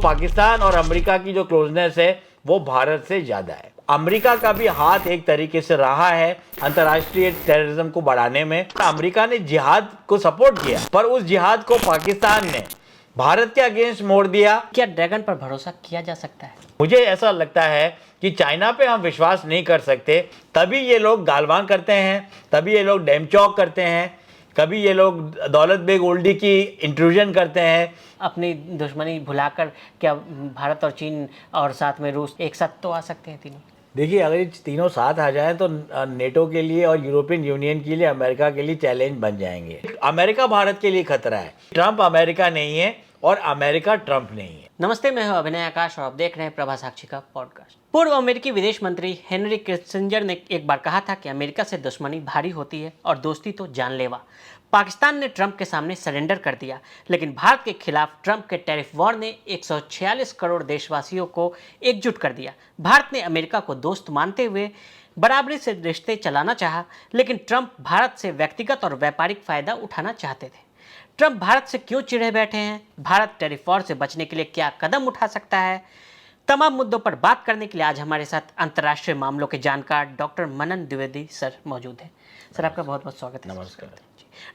पाकिस्तान और अमेरिका की जो क्लोजनेस है वो भारत से ज़्यादा है। अमेरिका का भी हाथ एक तरीके से रहा है अंतर्राष्ट्रीय टेररिज्म को बढ़ाने में। अमेरिका ने जिहाद को सपोर्ट किया, पर उस जिहाद को पाकिस्तान ने भारत के अगेंस्ट मोड़ दिया। क्या ड्रैगन पर भरोसा किया जा सकता है? मुझे ऐसा लगता है कि चाइना पे हम विश्वास नहीं कर सकते, तभी ये लोग गालवान करते हैं, तभी ये लोग डैमचौक करते हैं, कभी ये लोग दौलत बेग ओल्डी की इंट्रूजन करते हैं। अपनी दुश्मनी भुलाकर क्या भारत और चीन और साथ में रूस एक साथ तो आ सकते हैं तीनों? देखिए, अगर ये तीनों साथ आ जाएं तो नेटो के लिए और यूरोपियन यूनियन के लिए, अमेरिका के लिए चैलेंज बन जाएंगे। अमेरिका भारत के लिए खतरा है। ट्रंप अमेरिका नहीं है और अमेरिका ट्रंप नहीं है। नमस्ते, मैं हूं अभिनय आकाश और आप देख रहे हैं प्रभा साक्षी का पॉडकास्ट। पूर्व अमेरिकी विदेश मंत्री हेनरी किसिंजर ने एक बार कहा था कि अमेरिका से दुश्मनी भारी होती है और दोस्ती तो जानलेवा। पाकिस्तान ने ट्रंप के सामने सरेंडर कर दिया, लेकिन भारत के खिलाफ ट्रंप के टैरिफ वॉर ने 146 करोड़ देशवासियों को एकजुट कर दिया। भारत ने अमेरिका को दोस्त मानते हुए बराबरी से रिश्ते चलाना चाहा, लेकिन ट्रंप भारत से व्यक्तिगत और व्यापारिक फायदा उठाना चाहते थे। ट्रंप भारत से क्यों चिढ़े बैठे हैं? भारत टैरिफ वॉर से बचने के लिए क्या कदम उठा सकता है? तमाम मुद्दों पर बात करने के लिए आज हमारे साथ अंतर्राष्ट्रीय मामलों के जानकार डॉक्टर मनन द्विवेदी सर मौजूद हैं। सर, आपका बहुत बहुत स्वागत है। नमस्कार।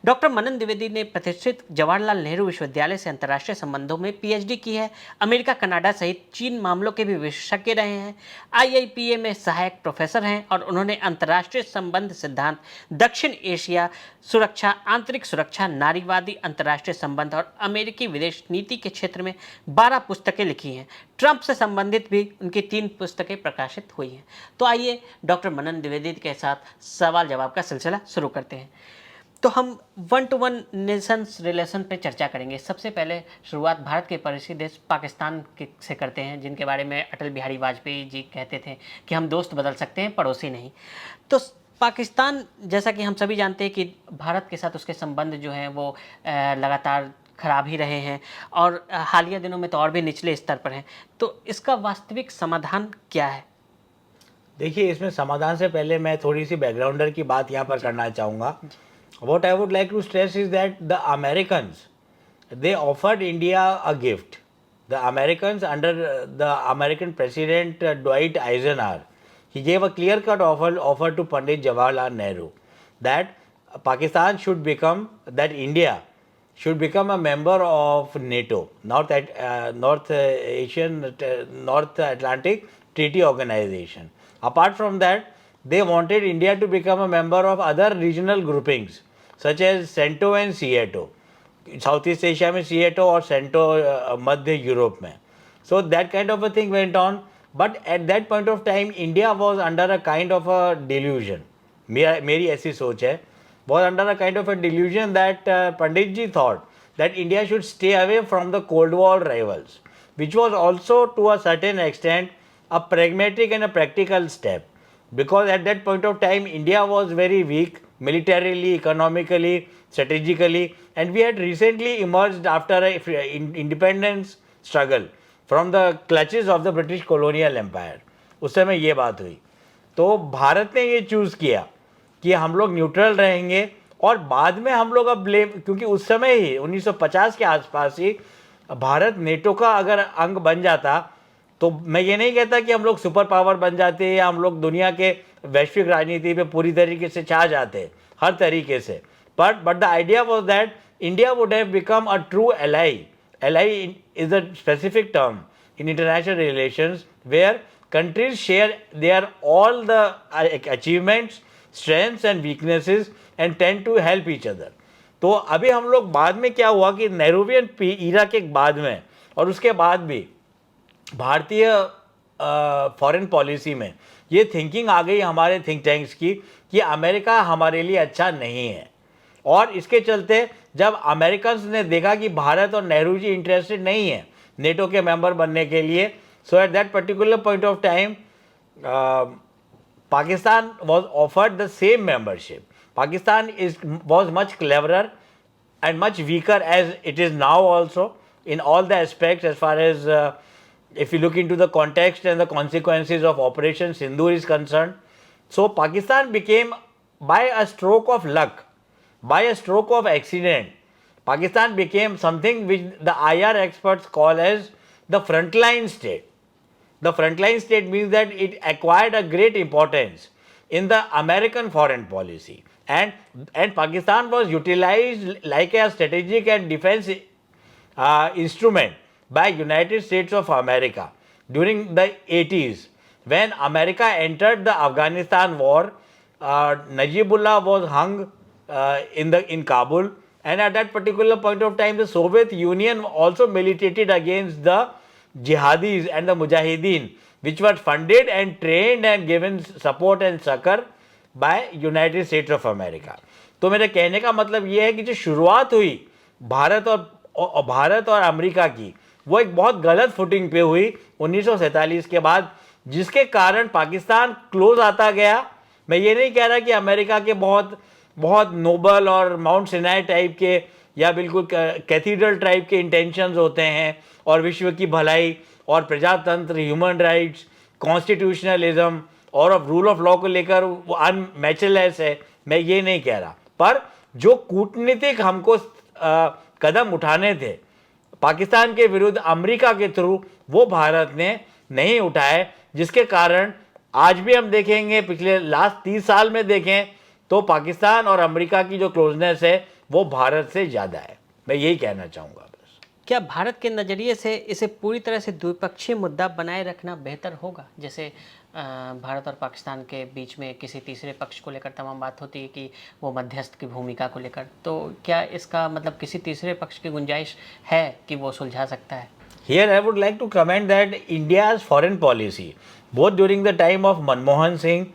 डॉक्टर मनन द्विवेदी ने प्रतिष्ठित जवाहरलाल नेहरू विश्वविद्यालय से अंतर्राष्ट्रीय संबंधों में पीएचडी की है। अमेरिका, कनाडा सहित चीन मामलों के भी विशेषज्ञ रहे हैं। आईआईपीए में सहायक प्रोफेसर हैं और उन्होंने अंतर्राष्ट्रीय संबंध सिद्धांत, दक्षिण एशिया सुरक्षा, आंतरिक सुरक्षा, नारीवादी अंतर्राष्ट्रीय संबंध और अमेरिकी विदेश नीति के क्षेत्र में 12 पुस्तकें लिखी हैं। ट्रंप से संबंधित भी उनकी 3 पुस्तकें प्रकाशित हुई हैं। तो आइए डॉक्टर मनन द्विवेदी के साथ सवाल जवाब का सिलसिला शुरू करते हैं। तो हम 1 to 1 नेशंस रिलेशन पे चर्चा करेंगे। सबसे पहले शुरुआत भारत के पड़ोसी देश पाकिस्तान से करते हैं, जिनके बारे में अटल बिहारी वाजपेयी जी कहते थे कि हम दोस्त बदल सकते हैं, पड़ोसी नहीं। तो पाकिस्तान, जैसा कि हम सभी जानते हैं कि भारत के साथ उसके संबंध जो हैं वो लगातार खराब ही रहे हैं और हालिया दिनों में तो और भी निचले स्तर पर हैं। तो इसका वास्तविक समाधान क्या है? देखिए, इसमें समाधान से पहले मैं थोड़ी सी बैकग्राउंडर की बात यहाँ पर करना चाहूँगा। What I would like to stress is that the Americans, they offered India a gift. The Americans under the American President Dwight Eisenhower, he gave a clear-cut offer to Pandit Jawaharlal Nehru that Pakistan should become, that India should become a member of NATO, North Atlantic Treaty Organization. Apart from that, they wanted India to become a member of other regional groupings such as CENTO and CETO, south East Asia में CETO और CENTO मध्य Europe में. So that kind of a thing went on, but at that point of time India was under a kind of a delusion. मेरी ऐसी सोच है, was under a kind of a delusion that Pandit ji thought that India should stay away from the Cold War rivals, which was also to a certain extent a pragmatic and a practical step. Because at that point of time, India was very weak militarily, economically, strategically, and we had recently emerged after an independence struggle from the clutches of the British colonial empire. उस समय ये बात हुई, तो भारत ने ये choose किया कि हम लोग न्यूट्रल रहेंगे और बाद में हम लोग अब ब्लेम, क्योंकि उस समय ही 1950 के आसपास ही भारत नेटो का अगर अंग बन जाता तो मैं ये नहीं कहता कि हम लोग सुपर पावर बन जाते या हम लोग दुनिया के वैश्विक राजनीति पे पूरी तरीके से छा जाते हर तरीके से, but the idea was that India would have become a true ally. Ally is a specific term in international relations where countries share their all the achievements, strengths and weaknesses and tend to help each other. तो अभी हम लोग बाद में क्या हुआ कि Nehruvian Ira के बाद में और उसके बाद भी भारतीय फॉरेन पॉलिसी में ये थिंकिंग आ गई हमारे थिंक टैंक्स की कि अमेरिका हमारे लिए अच्छा नहीं है. और इसके चलते जब अमेरिकन्स ने देखा कि भारत और नेहरू जी इंटरेस्टेड नहीं है नेटो के मेंबर बनने के लिए, so at that particular point of time Pakistan was offered the same membership. Pakistan was much cleverer and much weaker as it is now also in all the aspects as far as if you look into the context and the consequences of Operation Sindoor is concerned. So Pakistan became, by a stroke of luck, by a stroke of accident, Pakistan became something which the IR experts call as the frontline state. The frontline state means that it acquired a great importance in the American foreign policy, and Pakistan was utilized like a strategic and defense instrument by United States of America during the 80s. When America entered the Afghanistan war, Najibullah was hung in Kabul, and at that particular point of time the Soviet Union also militated against the jihadis and the mujahideen, which were funded and trained and given support and succor by United States of America. तो मेरे कहने का मतलब ये है कि जो शुरुआत हुई भारत और अमेरिका की, वो एक बहुत गलत फुटिंग पे हुई 1947 के बाद, जिसके कारण पाकिस्तान क्लोज आता गया। मैं ये नहीं कह रहा कि अमेरिका के बहुत नोबल और माउंट सिनाई टाइप के या बिल्कुल कैथीड्रल टाइप के इंटेंशंस होते हैं और विश्व की भलाई और प्रजातंत्र, ह्यूमन राइट्स, कॉन्स्टिट्यूशनलिज्म और रूल ऑफ लॉ को लेकर वो अनमैचलेस है, मैं ये नहीं कह रहा। पर जो कूटनीतिक हमको कदम उठाने थे पाकिस्तान के विरुद्ध अमेरिका के थ्रू, वो भारत ने नहीं उठाए, जिसके कारण आज भी हम देखेंगे, पिछले लास्ट 30 साल में देखें तो पाकिस्तान और अमेरिका की जो क्लोजनेस है वो भारत से ज़्यादा है। मैं यही कहना चाहूँगा बस। क्या भारत के नज़रिए से इसे पूरी तरह से द्विपक्षीय मुद्दा बनाए रखना बेहतर होगा? जैसे भारत और पाकिस्तान के बीच में किसी तीसरे पक्ष को लेकर तमाम बात होती है कि वो मध्यस्थ की भूमिका को लेकर, तो क्या इसका मतलब किसी तीसरे पक्ष की गुंजाइश है कि वो सुलझा सकता है? Here I would like to comment that India's foreign policy, both during the time of Manmohan Singh,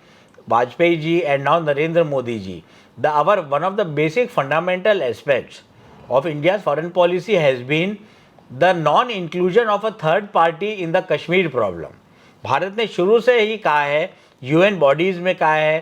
Vajpayee ji and now Narendra Modi ji, one of the basic fundamental aspects of India's foreign policy has been the non-inclusion of a third party in the Kashmir problem. Bharat ने शुरू से ही कहा है, UN bodies में कहा है,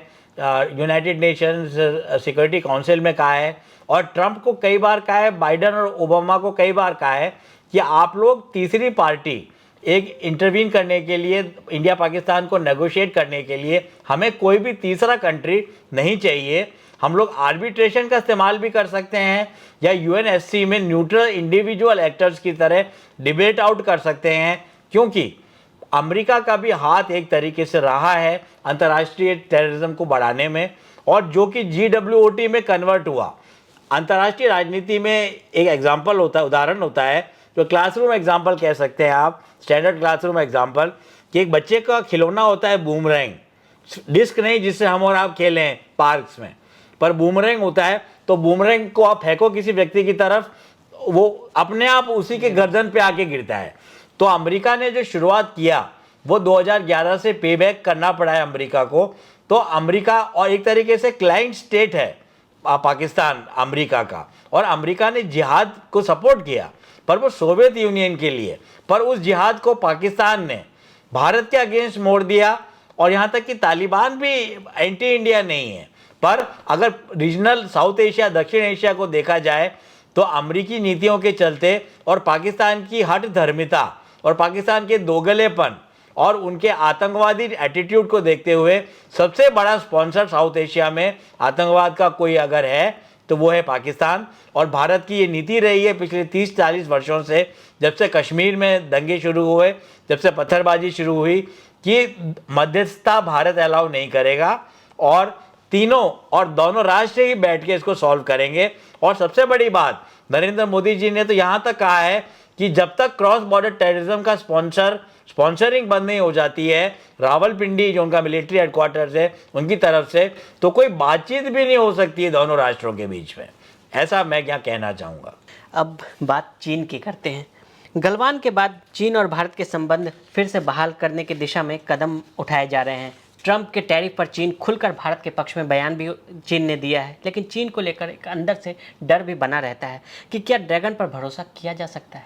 United Nations security council में कहा है, और ट्रंप को कई बार कहा है, बाइडन और ओबामा को कई बार कहा है कि आप लोग तीसरी पार्टी एक इंटरवीन करने के लिए, इंडिया पाकिस्तान को नेगोशिएट करने के लिए हमें कोई भी तीसरा कंट्री नहीं चाहिए। हम लोग आर्बिट्रेशन का इस्तेमाल भी कर सकते हैं या यूएनएससी में न्यूट्रल इंडिविजुअल एक्टर्स की तरह डिबेट आउट कर सकते हैं, क्योंकि अमेरिका का भी हाथ एक तरीके से रहा है अंतर्राष्ट्रीय टेररिज्म को बढ़ाने में, और जो कि GWOT में कन्वर्ट हुआ। अंतर्राष्ट्रीय राजनीति में एक एग्जाम्पल होता है, उदाहरण होता है, जो क्लासरूम एग्जाम्पल कह सकते हैं आप, स्टैंडर्ड क्लासरूम एग्जाम्पल, कि एक बच्चे का खिलौना होता है बूमरैंग, डिस्क नहीं जिससे हम और आप खेलें पार्क्स में, पर बूमरैंग होता है। तो बूमरैंग को आप फेंको किसी व्यक्ति की तरफ, वो अपने आप उसी के गर्दन पे आके गिरता है। तो अमेरिका ने जो शुरुआत किया वो 2011 से पे बैक करना पड़ा है अमेरिका को। तो अमेरिका और एक तरीके से क्लाइंट स्टेट है पाकिस्तान अमेरिका का, और अमेरिका ने जिहाद को सपोर्ट किया, पर वो सोवियत यूनियन के लिए, पर उस जिहाद को पाकिस्तान ने भारत के अगेंस्ट मोड़ दिया। और यहाँ तक कि तालिबान भी एंटी इंडिया नहीं है, पर अगर रीजनल साउथ एशिया, दक्षिण एशिया को देखा जाए तो अमेरिकी नीतियों के चलते और पाकिस्तान की हठ धर्मिता और पाकिस्तान के दोगलेपन और उनके आतंकवादी एटीट्यूड को देखते हुए सबसे बड़ा स्पॉन्सर साउथ एशिया में आतंकवाद का कोई अगर है तो वो है पाकिस्तान। और भारत की ये नीति रही है पिछले 30-40 वर्षों से, जब से कश्मीर में दंगे शुरू हुए, जब से पत्थरबाजी शुरू हुई, कि मध्यस्थता भारत अलाउ नहीं करेगा और दोनों राष्ट्र ही बैठ के इसको सॉल्व करेंगे। और सबसे बड़ी बात, नरेंद्र मोदी जी ने तो यहाँ तक कहा है कि जब तक क्रॉस बॉर्डर टेररिज्म का स्पॉन्सरिंग बंद नहीं हो जाती है रावलपिंडी, जो उनका मिलिट्री हेडक्वार्टर्स है, उनकी तरफ से, तो कोई बातचीत भी नहीं हो सकती है दोनों राष्ट्रों के बीच में। ऐसा मैं क्या कहना चाहूँगा। अब बात चीन की करते हैं। गलवान के बाद चीन और भारत के संबंध फिर से बहाल करने की दिशा में कदम उठाए जा रहे हैं। ट्रंप के टैरिफ पर चीन खुलकर भारत के पक्ष में बयान भी चीन ने दिया है, लेकिन चीन को लेकर एक अंदर से डर भी बना रहता है कि क्या ड्रैगन पर भरोसा किया जा सकता है?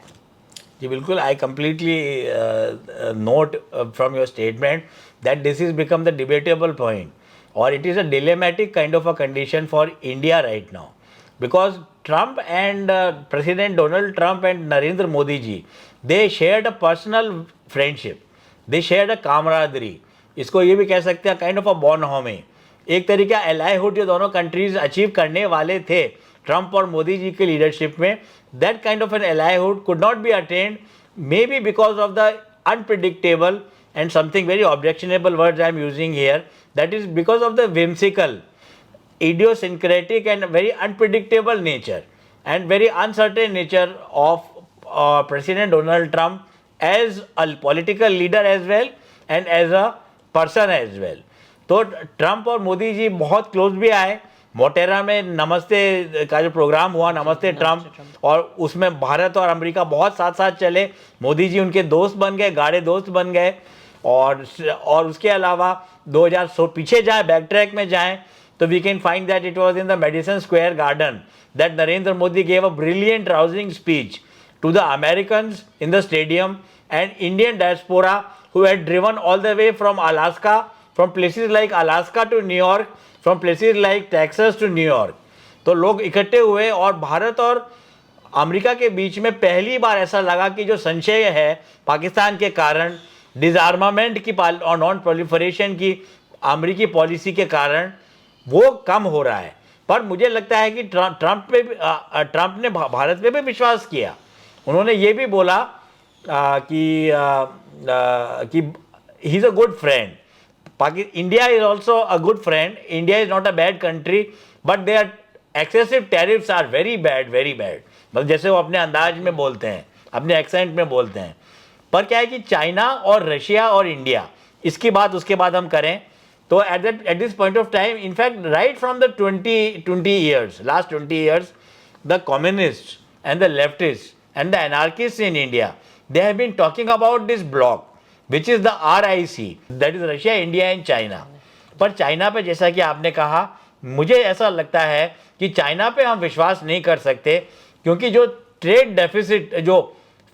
जी बिल्कुल, I completely note from your statement that this is become the debatable point, और it is a dilemmatic kind of a condition for India right now, because Trump and President Donald Trump and Narendra Modi ji, they shared a personal friendship, they shared a camaraderie, इसको ये भी कह सकते हैं kind of a bonhomie, एक तरीका एलाइहुड जो दोनों कंट्रीज अचीव करने वाले थे ट्रंप और मोदी जी की लीडरशिप में, that kind of an allyhood could not be attained maybe because of the unpredictable and something very objectionable words I am using here, that is because of the whimsical, idiosyncratic and very unpredictable nature and very uncertain nature of President Donald Trump as a political leader as well and as a person as well. तो Trump और मोदी जी बहुत close भी आए। मोटेरा में नमस्ते का जो programme हुआ, नमस्ते ट्रंप, और उसमें भारत और अमेरिका बहुत साथ साथ चले। मोदी जी उनके दोस्त बन गए, गाढ़े दोस्त बन गए। और उसके अलावा 2000 पीछे जाएं, बैक ट्रैक में जाएं, तो we can find that it was in the Madison Square Garden that Narendra Modi gave a brilliant rousing speech to the Americans in the stadium and Indian diaspora who had driven all the way from Alaska, from places like Alaska to New York, from places like Texas to New York. तो लोग इकट्ठे हुए और भारत और America के बीच में पहली बार ऐसा लगा कि जो संशय है पाकिस्तान के कारण, डिसआर्मामेंट की और नॉन प्रोलिफरेशन की अमेरिकी पॉलिसी के कारण, वो कम हो रहा है। पर मुझे लगता है कि ट्रंप ने भारत पे भी विश्वास किया। उन्होंने ये भी बोला कि he is a good friend. India is also a good friend. India is not a bad country, but they are excessive tariffs are very bad, very bad. मतलब जैसे वो अपने अंदाज में बोलते हैं, अपने एक्सेंट में बोलते हैं। पर क्या है कि चाइना और रशिया और इंडिया, इसकी बात उसके बाद हम करें तो at this point of time, in fact right from the 20 years, last 20 years, the communists and the leftists and the anarchists in India, they have been talking about this bloc, which is the RIC, that is Russia, India and China. पर China पे जैसा कि आपने कहा, मुझे ऐसा लगता है कि चाइना पे हम विश्वास नहीं कर सकते, क्योंकि जो ट्रेड डेफिसिट, जो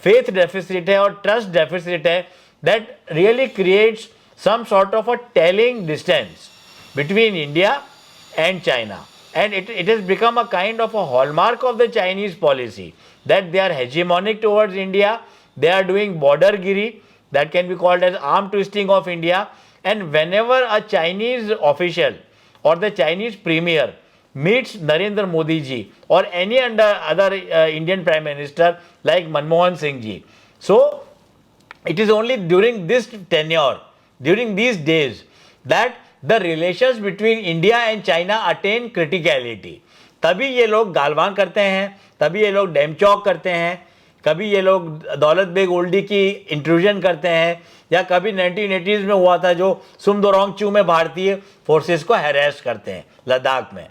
फेथ डेफिसिट है और ट्रस्ट डेफिसिट है, that really creates some sort of a telling distance between India and China. And it has become a kind of a hallmark of the Chinese policy that they are hegemonic towards India. They are doing bordergiri, that can be called as arm twisting of India. And whenever a Chinese official or the Chinese premier meets Narendra Modi ji or any other Indian Prime Minister like Manmohan Singh ji, so it is only during this tenure, during these days, that the relations between India and China attain criticality. तभी ये लोग गालवान करते हैं, तभी ये लोग डैमचौक करते हैं, कभी ये लोग दौलत बेग ओल्डी की इंट्रूजन करते हैं, या कभी 1980s में हुआ था जो सुमदोरोंगचू में भारतीय फोर्सेस को हैरेस करते हैं लद्दाख में।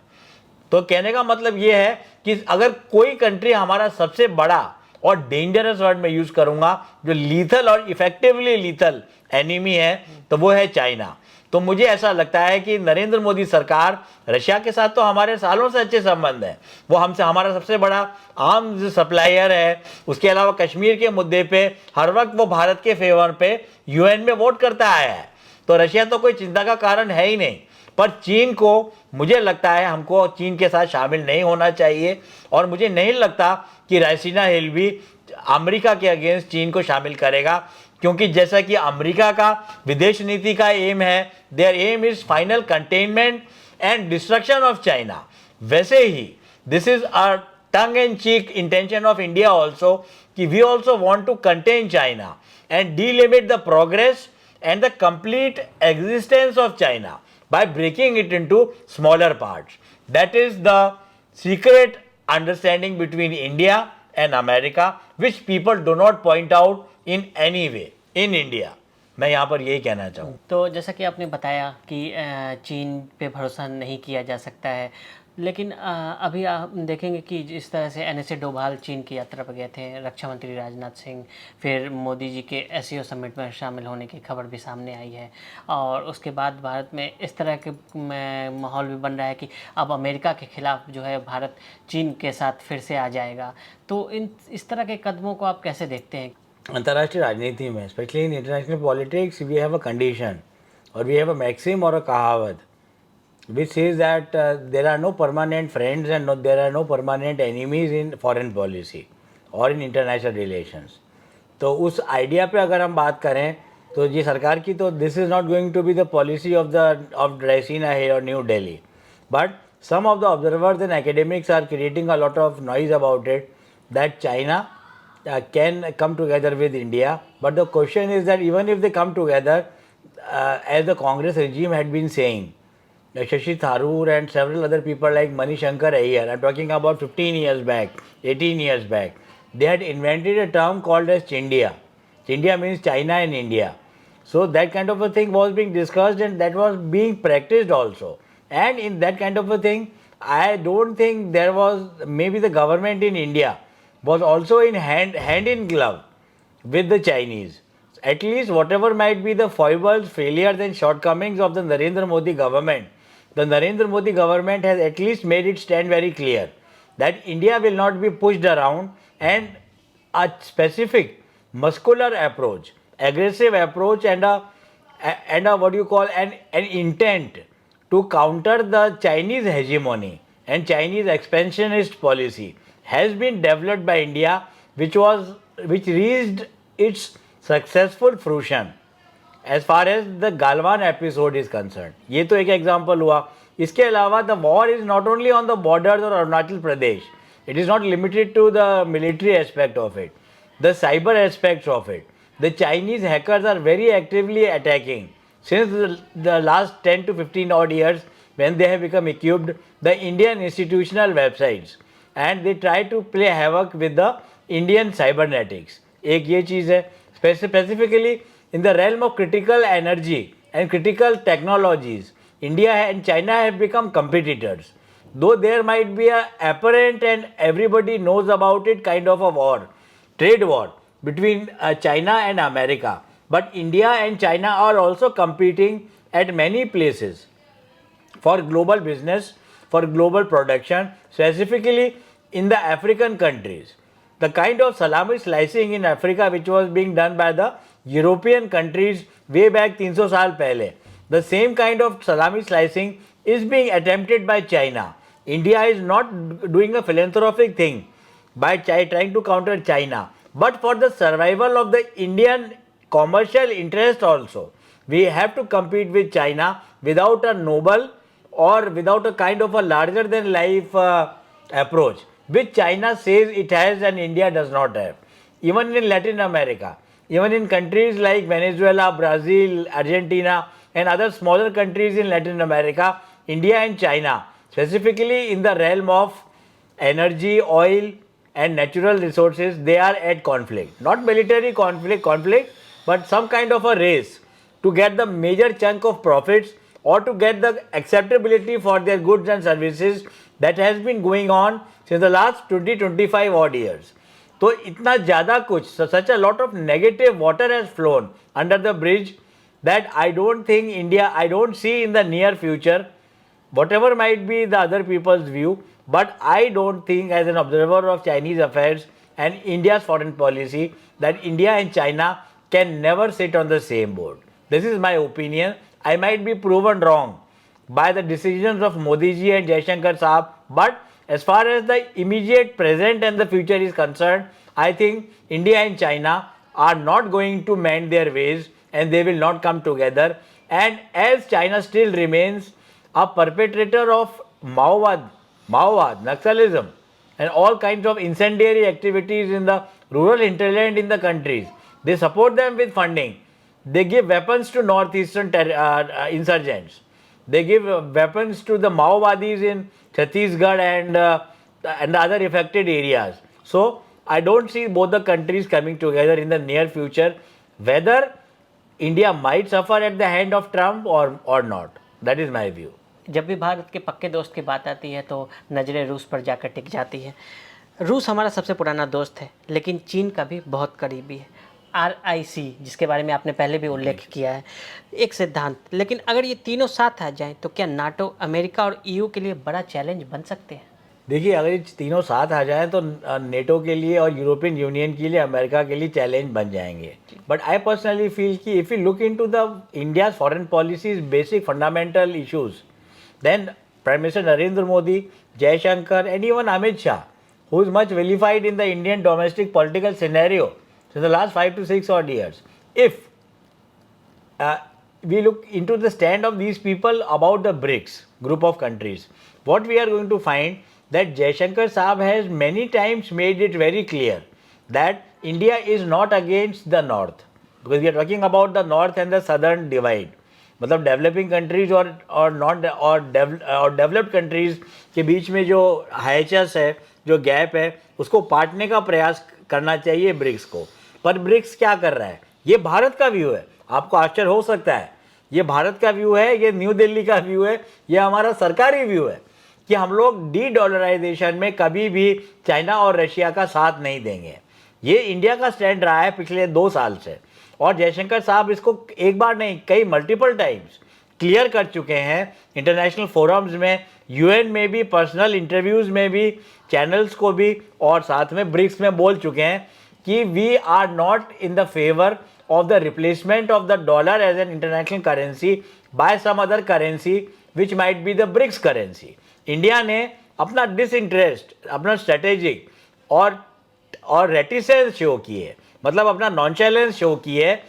तो कहने का मतलब ये है कि अगर कोई कंट्री हमारा सबसे बड़ा और डेंजरस वर्ड में यूज करूंगा, जो लीथल और इफेक्टिवली लीथल एनिमी है, तो वो है चाइना। तो मुझे ऐसा लगता है कि नरेंद्र मोदी सरकार, रशिया के साथ तो हमारे सालों से अच्छे संबंध हैं, वो हमसे हमारा सबसे बड़ा आर्म्स सप्लायर है। उसके अलावा कश्मीर के मुद्दे पे हर वक्त वो भारत के फेवर पे यूएन में वोट करता आया है, तो रशिया तो कोई चिंता का कारण है ही नहीं। पर चीन को, मुझे लगता है हमको चीन के साथ शामिल नहीं होना चाहिए, और मुझे नहीं लगता कि रायसीना हिल भी अमेरिका के अगेंस्ट चीन को शामिल करेगा, क्योंकि जैसा कि अमेरिका का विदेश नीति का एम है, their aim is final containment and destruction of China, वैसे ही this is a tongue and cheek intention of India also, कि we also want to contain China and delimit the progress and the complete existence of China by breaking it into smaller parts. That is the secret understanding between India and America, which people do not point out in any way in India. मैं यहाँ पर यही कहना चाहूँ। तो जैसा कि आपने बताया कि चीन पे भरोसा नहीं किया जा सकता है, लेकिन अभी आप देखेंगे कि जिस तरह से NSA डोभाल चीन की यात्रा पर गए थे, रक्षा मंत्री राजनाथ सिंह, फिर मोदी जी के SCO समिट में शामिल होने की खबर भी सामने आई है, और उसके बाद भारत में इस तरह के माहौल भी बन रहा है कि अब अमेरिका के खिलाफ जो है भारत चीन के साथ फिर से आ जाएगा। तो इस तरह के कदमों को आप कैसे देखते हैं? अंतर्राष्ट्रीय राजनीति में, specially in international politics, we have a condition और वी हैव अ मैक्सिम और अ कहावत which says that there are no permanent friends and there are no permanent enemies in foreign policy or in international relations. तो उस idea पे अगर हम बात करें तो ये सरकार की, तो this is not going to be the policy of Raisina Hill और New Delhi, but some of the observers and academics are creating a lot of noise about it, that China can come together with India. But the question is that even if they come together, as the Congress regime had been saying, Shashi Tharoor and several other people like Mani Shankar Iyer, I'm talking about 15 years back, 18 years back, they had invented a term called as Chindia. Chindia means China and India. So that kind of a thing was being discussed and that was being practiced also. And in that kind of a thing, I don't think there was, maybe the government in India was also in hand in glove with the Chinese. At least whatever might be the foibles, failures and shortcomings of the Narendra Modi government, the Narendra Modi government has at least made it stand very clear that India will not be pushed around, and a specific muscular approach, aggressive approach and a what you call an intent to counter the Chinese hegemony and Chinese expansionist policy has been developed by India, which reached its successful fruition as far as the Galwan episode is concerned. ये तो एक example हुआ. इसके अलावा the war is not only on the borders of Arunachal Pradesh. It is not limited to the military aspect of it, the cyber aspects of it. The Chinese hackers are very actively attacking since the last 10 to 15 odd years when they have become equipped the Indian institutional websites, and they try to play havoc with the Indian cybernetics. एक ये चीज़ है. Specifically in the realm of critical energy and critical technologies, India and China have become competitors. Though there might be a apparent and everybody knows about it kind of a war, trade war between China and America. But India and China are also competing at many places for global business, for global production, specifically in the African countries. The kind of salami slicing in Africa which was being done by the European countries way back 300 साल पहले, the same kind of salami slicing is being attempted by China. India is not doing a philanthropic thing by trying to counter China, but for the survival of the Indian commercial interest also, we have to compete with China without a noble or without a kind of a larger than life approach, which China says it has and India does not have. Even in Latin America, even in countries like Venezuela, Brazil, Argentina and other smaller countries in Latin America, India and China, specifically in the realm of energy, oil and natural resources, they are at conflict. Not military conflict, but some kind of a race to get the major chunk of profits or to get the acceptability for their goods and services that has been going on since the last 20-25 odd years. तो इतना ज़्यादा कुछ, such a lot of negative water has flown under the bridge that I don't think India, I don't see in the near future, whatever might be the other people's view, but I don't think as an observer of Chinese affairs and India's foreign policy that India and China can never sit on the same board. This is my opinion. I might be proven wrong by the decisions of Modi ji and Jaishankar Saab, but as far as the immediate present and the future is concerned, I think India and China are not going to mend their ways and they will not come together. And as China still remains a perpetrator of Maovad, Naxalism and all kinds of incendiary activities in the rural hinterland in the countries, they support them with funding. They give weapons to northeastern insurgents. They give weapons to the Maowadis in Chhattisgarh and the other affected areas. So I don't see both the countries coming together in the near future. Whether India might suffer at the hand of Trump or not. That is my view. जब भी भारत के पक्के दोस्त की बात आती है तो नज़रें रूस पर जाकर टिक जाती है. रूस हमारा सबसे पुराना दोस्त है, लेकिन चीन का भी बहुत करीबी है. RIC, जिसके बारे में आपने पहले भी उल्लेख किया है, एक सिद्धांत. लेकिन अगर ये तीनों साथ आ जाएं तो क्या नाटो, अमेरिका और EU के लिए बड़ा चैलेंज बन सकते हैं? देखिए, अगर ये तीनों साथ आ जाएं तो नेटो के लिए और यूरोपियन यूनियन के लिए, अमेरिका के लिए चैलेंज बन जाएंगे. बट आई पर्सनली फील कि if you look into the India's foreign policies basic fundamental issues, then Prime Minister Narendra Modi, Jaishankar and even Amit Shah, who is much vilified in the Indian domestic political scenario since the last 5 to 6 odd years. If we look into the stand of these people about the BRICS group of countries, what we are going to find that Jaishankar Saab has many times made it very clear that India is not against the north, because we are talking about the north and the southern divide. मतलब developing countries और not और developed countries के बीच में जो हाइचस है, जो gap है, उसको पाटने का प्रयास करना चाहिए ब्रिक्स को। पर ब्रिक्स क्या कर रहा है? ये भारत का व्यू है, आपको आश्चर्य हो सकता है, ये भारत का व्यू है, ये न्यू दिल्ली का व्यू है, ये हमारा सरकारी व्यू है कि हम लोग डी डॉलराइजेशन में कभी भी चाइना और रशिया का साथ नहीं देंगे। ये इंडिया का स्टैंड रहा है पिछले 2 साल से, और जयशंकर साहब इसको एक बार नहीं, कई मल्टीपल टाइम्स क्लियर कर चुके हैं इंटरनेशनल फोरम्स में, यूएन में भी, पर्सनल इंटरव्यूज़ में भी, चैनल्स को भी, और साथ में ब्रिक्स में बोल चुके हैं कि we are not in the favour of the replacement of the dollar as an international currency by some other currency which might be the BRICS currency. India ने अपना डिसइंटरेस्ट, अपना स्ट्रेटेजिक और रेटिसेंस शो की है, मतलब अपना नॉनचैलेंस शो की है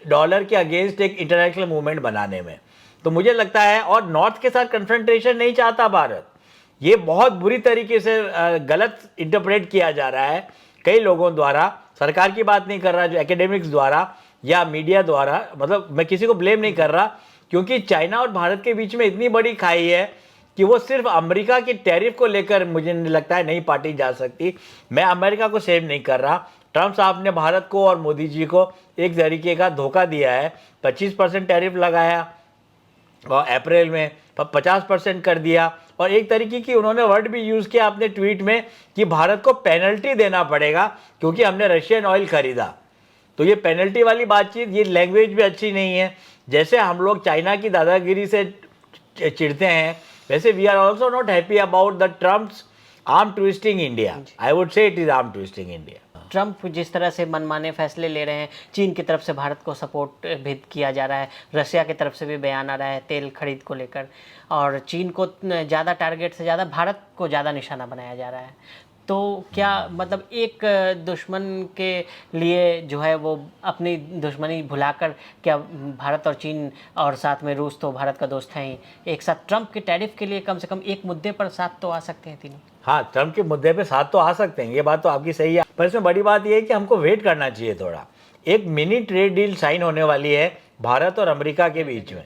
डॉलर के अगेंस्ट एक इंटरनेशनल मूवमेंट बनाने में। तो मुझे लगता है, और नॉर्थ के साथ कन्फ्रंटेशन नहीं चाहता भारत, ये बहुत बुरी तरीके से गलत इंटरप्रेट किया जा रहा है कई लोगों द्वारा, सरकार की बात नहीं कर रहा, जो एकेडमिक्स द्वारा या मीडिया द्वारा, मतलब मैं किसी को ब्लेम नहीं कर रहा, क्योंकि चाइना और भारत के बीच में इतनी बड़ी खाई है कि वो सिर्फ अमेरिका के टैरिफ को लेकर मुझे नहीं लगता है नहीं पाटी जा सकती। मैं अमेरिका को सेव नहीं कर रहा, ट्रम्प साहब ने भारत को और मोदी जी को एक तरीके का धोखा दिया है। 25% टैरिफ लगाया और अप्रैल में 50% कर दिया, और एक तरीके की उन्होंने वर्ड भी यूज़ किया अपने ट्वीट में कि भारत को पेनल्टी देना पड़ेगा क्योंकि हमने रशियन ऑयल खरीदा। तो ये पेनल्टी वाली बातचीत, ये लैंग्वेज भी अच्छी नहीं है। जैसे हम लोग चाइना की दादागिरी से चिढ़ते हैं, वैसे we are also not happy about the Trump's arm twisting India. I would say it is arm twisting India. Trump जिस तरह से मनमाने फैसले ले रहे हैं, चीन की तरफ से भारत को सपोर्ट भी किया जा रहा है, रशिया की तरफ से भी बयान आ रहा है तेल खरीद को लेकर, और चीन को ज़्यादा टारगेट से ज़्यादा भारत को ज़्यादा निशाना बनाया जा रहा है। तो क्या मतलब एक दुश्मन के लिए जो है वो अपनी दुश्मनी भुलाकर, क्या भारत और चीन और साथ में रूस तो भारत का दोस्त हैं ही, एक साथ ट्रंप के टैरिफ के लिए कम से कम एक मुद्दे पर साथ तो आ सकते हैं तीनों? हाँ, ट्रम्प के मुद्दे पे साथ तो आ सकते हैं, ये बात तो आपकी सही है, पर इसमें बड़ी बात ये है कि हमको वेट करना चाहिए थोड़ा। एक मिनी ट्रेड डील साइन होने वाली है भारत और अमेरिका के बीच में,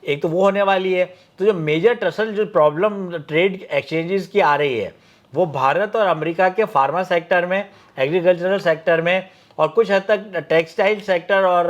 एक तो वो होने वाली है। तो जो मेजर टसल जो प्रॉब्लम ट्रेड एक्सचेंजेस की आ रही है, वो भारत और अमेरिका के फार्मा सेक्टर में, एग्रीकल्चरल सेक्टर में, और कुछ हद तक टेक्सटाइल सेक्टर, और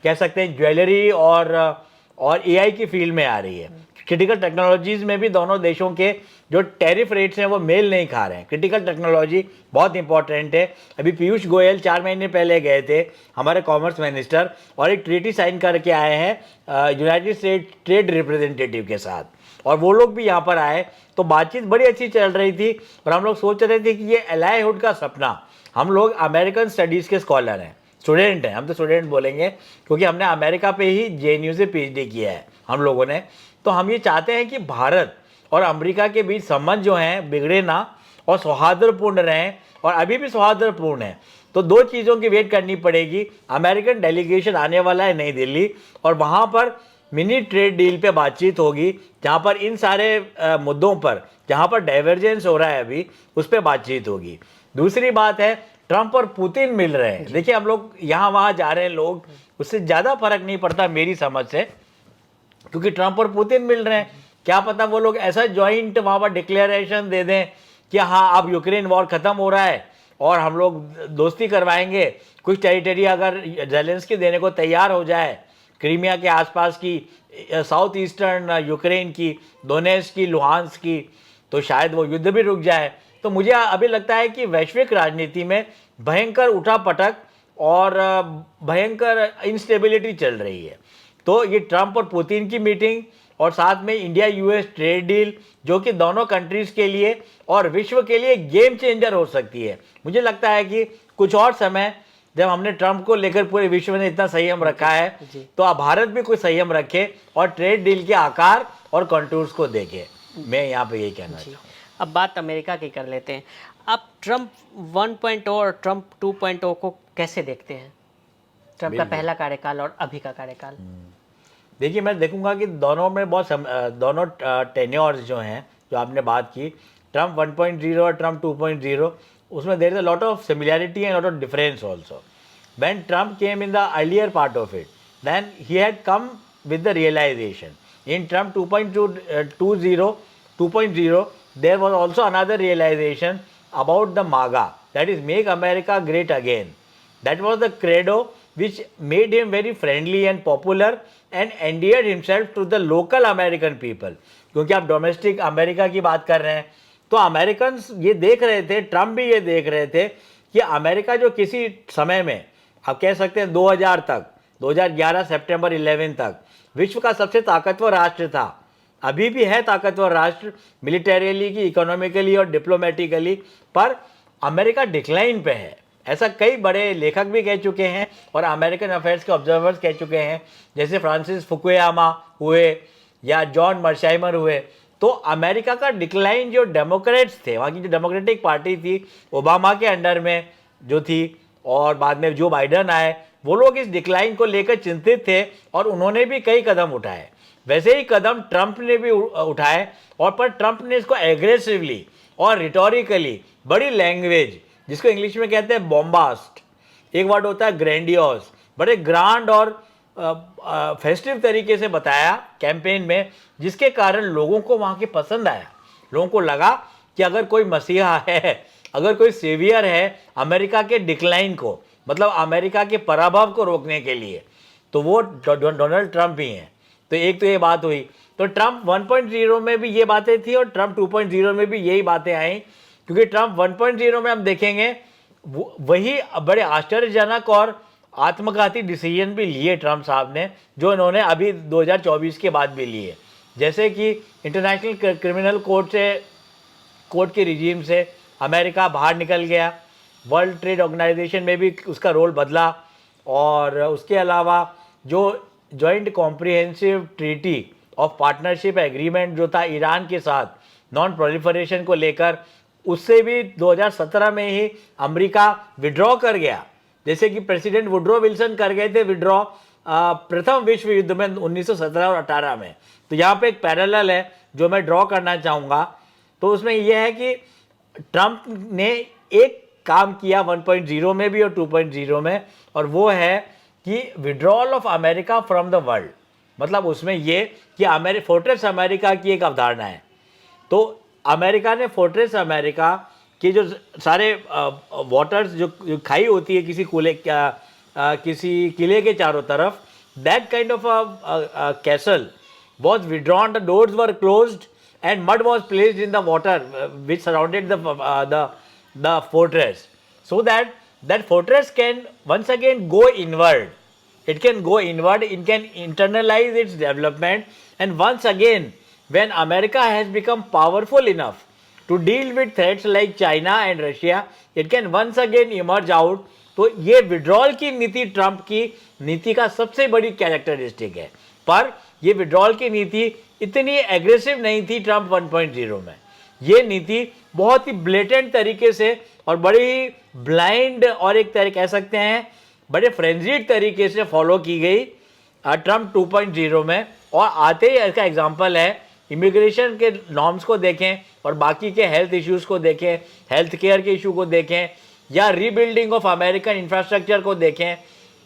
कह सकते हैं ज्वेलरी और एआई की फील्ड में आ रही है। क्रिटिकल टेक्नोलॉजीज़ में भी दोनों देशों के जो टैरिफ रेट्स हैं वो मेल नहीं खा रहे हैं। क्रिटिकल टेक्नोलॉजी बहुत इंपॉर्टेंट है। अभी पीयूष गोयल 4 महीने पहले गए थे, हमारे कॉमर्स मिनिस्टर, और एक ट्रीटी साइन करके आए हैं यूनाइटेड स्टेट ट्रेड रिप्रेजेंटेटिव के साथ, और वो लोग भी यहाँ पर आए। तो बातचीत बड़ी अच्छी चल रही थी, और हम लोग सोच रहे थे कि ये एलायहुड का सपना, हम लोग अमेरिकन स्टडीज़ के स्कॉलर हैं, स्टूडेंट हैं, हम तो स्टूडेंट बोलेंगे क्योंकि हमने अमेरिका पे ही जेएनयू से पीएचडी किया है हम लोगों ने। तो हम ये चाहते हैं कि भारत और अमेरिका के बीच संबंध जो हैं बिगड़े ना, और सौहार्दपूर्ण रहें, और अभी भी सौहार्दपूर्ण है। तो 2 चीज़ों की वेट करनी पड़ेगी। अमेरिकन डेलीगेशन आने वाला है नई दिल्ली, और वहाँ पर मिनी ट्रेड डील पे बातचीत होगी, जहाँ पर इन सारे मुद्दों पर जहाँ पर डाइवर्जेंस हो रहा है अभी, उस पर बातचीत होगी। दूसरी बात है, ट्रंप और पुतिन मिल रहे हैं। देखिए, हम लोग यहाँ वहाँ जा रहे हैं लोग, उससे ज़्यादा फर्क नहीं पड़ता मेरी समझ से, क्योंकि ट्रंप और पुतिन मिल रहे हैं। क्या पता वो लोग ऐसा जॉइंट वहाँ पर डिक्लेरेशन दे दें कि हाँ, अब यूक्रेन वॉर ख़त्म हो रहा है और हम लोग दोस्ती करवाएंगे। कुछ टेरिटरी अगर जेलेंस्की देने को तैयार हो जाए, क्रीमिया के आसपास की, साउथ ईस्टर्न यूक्रेन की, डोनेट्स्क की, लुहांस्क की, तो शायद वो युद्ध भी रुक जाए। तो मुझे अभी लगता है कि वैश्विक राजनीति में भयंकर उठापटक और भयंकर इंस्टेबिलिटी चल रही है। तो ये ट्रंप और पुतिन की मीटिंग, और साथ में इंडिया यूएस ट्रेड डील, जो कि दोनों कंट्रीज़ के लिए और विश्व के लिए गेम चेंजर हो सकती है। मुझे लगता है कि कुछ और समय, जब हमने ट्रंप को लेकर पूरे विश्व ने इतना संयम रखा है, तो अब भारत भी कुछ संयम रखे और ट्रेड डील के आकार और कंटूर्स को देखे। मैं यहाँ पे यही कहना चाहूँ। अब बात अमेरिका की कर लेते हैं। आप ट्रंप 1.0 और ट्रंप 2.0 को कैसे देखते हैं? ट्रंप का पहला कार्यकाल और अभी का कार्यकाल। देखिए, मैं देखूंगा कि दोनों में दोनों टेन्योर्स जो हैं, जो आपने बात की, ट्रंप 1.0 और ट्रंप 2.0, उसमें there is a lot of similarity and lot of difference also. When Trump came in the earlier part of it, then he had come with the realization. In Trump 2.0, there was also another realization about the MAGA, that is Make America Great Again. That was the credo which made him very friendly and popular and endeared himself to the local American people. क्योंकि आप domestic America की बात कर रहे हैं, तो American ये देख रहे थे, ट्रम्प भी ये देख रहे थे कि अमेरिका जो किसी समय में आप कह सकते हैं 2000 तक, 2011 सितंबर 11 तक विश्व का सबसे ताकतवर राष्ट्र था, अभी भी है ताकतवर राष्ट्र मिलिटरीली की, इकोनॉमिकली और डिप्लोमेटिकली, पर अमेरिका डिक्लाइन पे है. ऐसा कई बड़े लेखक भी कह चुके हैं और अमेरिकन अफेयर्स के ऑब्जर्वर्स कह चुके हैं, जैसे फ्रांसिस फुकुयामा हुए या जॉन मर्शाइमर हुए. तो अमेरिका का डिक्लाइन जो डेमोक्रेट्स थे, वहाँ की जो डेमोक्रेटिक पार्टी थी ओबामा के अंडर में जो थी, और बाद में जो बाइडन आए, वो लोग इस डिक्लाइन को लेकर चिंतित थे और उन्होंने भी कई कदम उठाए. वैसे ही कदम ट्रंप ने भी उठाए, और पर ट्रंप ने इसको एग्रेसिवली और रिटोरिकली, बड़ी लैंग्वेज जिसको इंग्लिश में कहते हैं बॉम्बास्ट, एक वर्ड होता है ग्रैंडियोस, बड़े ग्रांड और फेस्टिव तरीके से बताया कैंपेन में, जिसके कारण लोगों को वहाँ के पसंद आया. लोगों को लगा कि अगर कोई मसीहा है, अगर कोई सेवियर है अमेरिका के डिक्लाइन को, मतलब अमेरिका के पराभव को रोकने के लिए, तो वो डोनाल्ड ट्रंप ही हैं. तो एक तो ये बात हुई. तो ट्रंप 1.0 में भी ये बातें थी और ट्रंप 2.0 में भी यही बातें आई, क्योंकि ट्रंप 1.0 में हम देखेंगे वही बड़े आश्चर्यजनक और आत्मघाती डिसीजन भी लिए ट्रंप साहब ने, जो इन्होंने अभी 2024 के बाद भी लिए. जैसे कि इंटरनेशनल क्रिमिनल कोर्ट के रिजीम से अमेरिका बाहर निकल गया, वर्ल्ड ट्रेड ऑर्गेनाइजेशन में भी उसका रोल बदला, और उसके अलावा जो joint comprehensive treaty of partnership agreement जो था ईरान के साथ नॉन प्रोलिफरेशन को लेकर, उससे भी 2017 में ही अमेरिका विड्रॉ कर गया, जैसे कि प्रेसिडेंट वुड्रो विल्सन कर गए थे विड्रॉ प्रथम विश्व युद्ध में 1917 और 18 में. तो यहाँ पे एक पैरेलल है जो मैं ड्रॉ करना चाहूँगा. तो उसमें यह है कि ट्रंप ने एक काम किया 1.0 में भी और 2.0 में, और वो है कि withdrawal of America from the world. मतलब उसमें ये कि फोर्ट्रेस अमेरिका की एक अवधारणा है. तो अमेरिका ने फोर्ट्रेस अमेरिका के जो सारे वाटर्स जो खाई होती है किसी किले के चारों तरफ, that kind of castle was withdrawn, the doors were closed and mud was placed in the water which surrounded the fortress, so that fortress can once again go inward. It can go inward, it can internalize its development, and once again when America has become powerful enough to deal with threats like China and Russia, it can once again emerge out. तो ये withdrawal की नीति Trump की नीति का सबसे बड़ी characteristic है, पर ये विड्रॉल की नीति इतनी एग्रेसिव नहीं थी ट्रंप 1.0 में. ये नीति बहुत ही ब्लेटेंट तरीके से और बड़ी ब्लाइंड और एक तरह कह सकते हैं बड़े फ्रेंजीड तरीके से फॉलो की गई ट्रंप 2.0 में. और आते ही इसका एग्जांपल है, इमिग्रेशन के नॉर्म्स को देखें और बाकी के हेल्थ इश्यूज़ को देखें, हेल्थ केयर के इशू को देखें, या रीबिल्डिंग ऑफ अमेरिकन इंफ्रास्ट्रक्चर को देखें.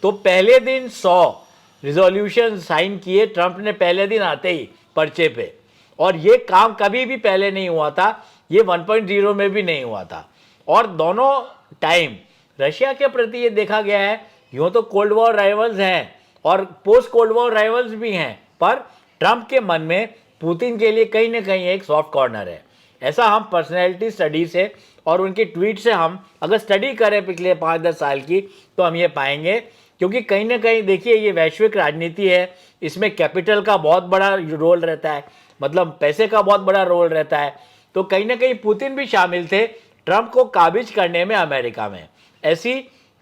तो पहले दिन 100 रिजोल्यूशन साइन किए ट्रंप ने पहले दिन आते ही पर्चे पे, और ये काम कभी भी पहले नहीं हुआ था, ये 1.0 में भी नहीं हुआ था. और दोनों टाइम रशिया के प्रति ये देखा गया है, यूँ तो कोल्ड वॉर राइवल्स हैं और पोस्ट कोल्ड वॉर राइवल्स भी हैं, पर ट्रंप के मन में पुतिन के लिए कहीं ना कहीं एक सॉफ्ट कॉर्नर है. ऐसा हम पर्सनैलिटी स्टडी से और उनकी ट्वीट से हम अगर स्टडी करें पिछले 5-10 साल की, तो हम ये पाएंगे, क्योंकि कहीं ना कहीं देखिए ये वैश्विक राजनीति है, इसमें कैपिटल का बहुत बड़ा रोल रहता है, मतलब पैसे का बहुत बड़ा रोल रहता है. तो कहीं ना कहीं पुतिन भी शामिल थे ट्रंप को काबिज करने में अमेरिका में. ऐसी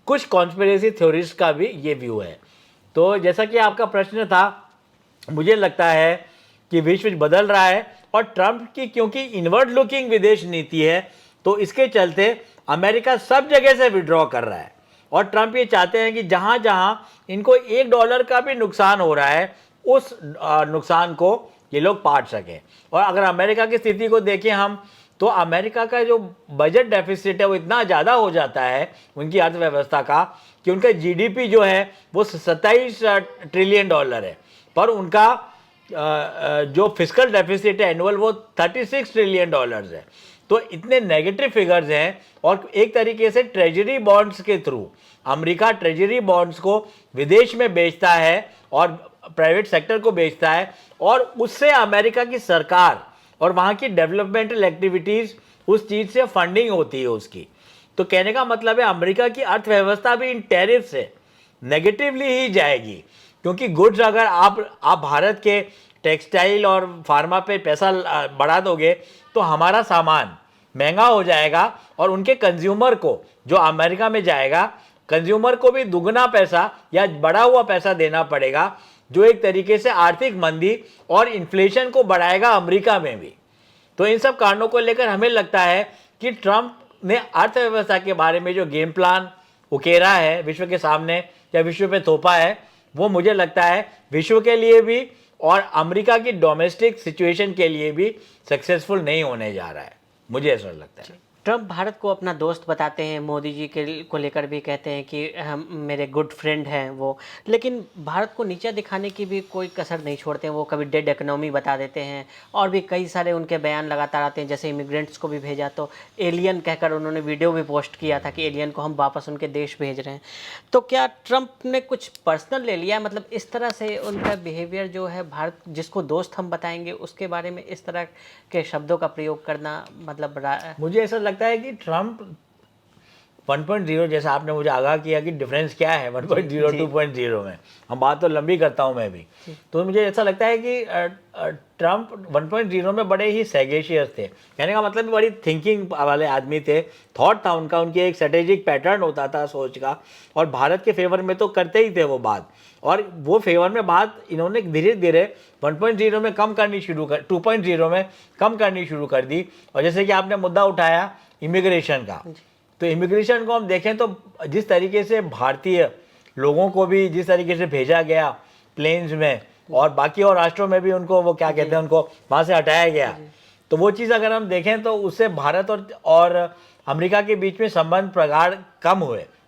कुछ कॉन्स्पिरेसी थ्योरिस्ट का भी ये व्यू है. तो जैसा कि आपका प्रश्न था, मुझे लगता है कि विश्व बदल रहा है, और ट्रंप की क्योंकि इनवर्ड लुकिंग विदेश नीति है, तो इसके चलते अमेरिका सब जगह से विड्रॉ कर रहा है. और ट्रंप ये चाहते हैं कि जहाँ जहाँ इनको $1 का भी नुकसान हो रहा है, उस नुकसान को ये लोग पाट सकें. और अगर अमेरिका की स्थिति को देखें हम, तो अमेरिका का जो बजट डेफिसिट है वो इतना ज़्यादा हो जाता है उनकी अर्थव्यवस्था का कि उनका जीडीपी जो है वो 27 ट्रिलियन डॉलर है, पर उनका जो फिस्कल डेफिसिट है एनुअल वो 36 ट्रिलियन डॉलर्स है। तो इतने नेगेटिव फिगर्स हैं, और एक तरीके से ट्रेजरी बॉन्ड्स के थ्रू अमेरिका ट्रेजरी बॉन्ड्स को विदेश में बेचता है और प्राइवेट सेक्टर को बेचता है, और उससे अमेरिका की सरकार और वहाँ की डेवलपमेंटल एक्टिविटीज़ उस चीज़ से फंडिंग होती है उसकी। तो कहने का मतलब है अमेरिका की अर्थव्यवस्था भी इन टैरिफ से नेगेटिवली ही जाएगी, क्योंकि गुड्स अगर आप भारत के टेक्सटाइल और फार्मा पे पैसा बढ़ा दोगे तो हमारा सामान महंगा हो जाएगा, और उनके कंज्यूमर को जो अमेरिका में जाएगा, कंज्यूमर को भी दुगना पैसा या बढ़ा हुआ पैसा देना पड़ेगा, जो एक तरीके से आर्थिक मंदी और इन्फ्लेशन को बढ़ाएगा अमेरिका में भी। तो इन सब कारणों को लेकर हमें लगता है कि ट्रंप ने अर्थव्यवस्था के बारे में जो गेम प्लान उकेरा है विश्व के सामने या विश्व पे थोपा है, वो मुझे लगता है विश्व के लिए भी और अमेरिका की डोमेस्टिक सिचुएशन के लिए भी सक्सेसफुल नहीं होने जा रहा है, मुझे ऐसा लगता है। ट्रंप भारत को अपना दोस्त बताते हैं, मोदी जी के को लेकर भी कहते हैं कि हम मेरे गुड फ्रेंड हैं वो, लेकिन भारत को नीचा दिखाने की भी कोई कसर नहीं छोड़ते हैं। वो कभी डेड इकोनॉमी बता देते हैं, और भी कई सारे उनके बयान लगातार आते हैं। जैसे इमिग्रेंट्स को भी भेजा तो एलियन कहकर उन्होंने वीडियो भी पोस्ट किया था कि एलियन को हम वापस उनके देश भेज रहे हैं। तो क्या ट्रंप ने कुछ पर्सनल ले लिया, मतलब इस तरह से उनका बिहेवियर जो है, भारत जिसको दोस्त हम बताएंगे उसके बारे में इस तरह के शब्दों का प्रयोग करना, मतलब मुझे ऐसा लगता है कि ट्रंप 1.0, जैसा आपने मुझे आगाह किया कि डिफरेंस क्या है 1.0 2.0 में, हम बात तो लंबी करता हूं मैं भी, तो मुझे ऐसा लगता है कि ट्रंप 1.0 में बड़े ही सैगेशियस थे। कहने का मतलब बड़ी थिंकिंग वाले आदमी थे, थॉट था उनका, उनकी एक स्ट्रेटेजिक पैटर्न होता था सोच का, और भारत के फेवर में तो करते ही थे वो बात, और वो फेवर में बात इन्होंने धीरे धीरे 1.0 में कम करनी शुरू कर 2.0 में कम करनी शुरू कर दी। और जैसे कि आपने मुद्दा उठाया इमिग्रेशन का, तो इमिग्रेशन को हम देखें तो जिस तरीके से भारतीय लोगों को भी जिस तरीके से भेजा गया प्लेन्स में, और बाकी और राष्ट्रों में भी उनको वो क्या कहते हैं उनको वहाँ से हटाया गया, तो वो चीज़ अगर हम देखें तो उससे भारत और अमेरिका के बीच में संबंध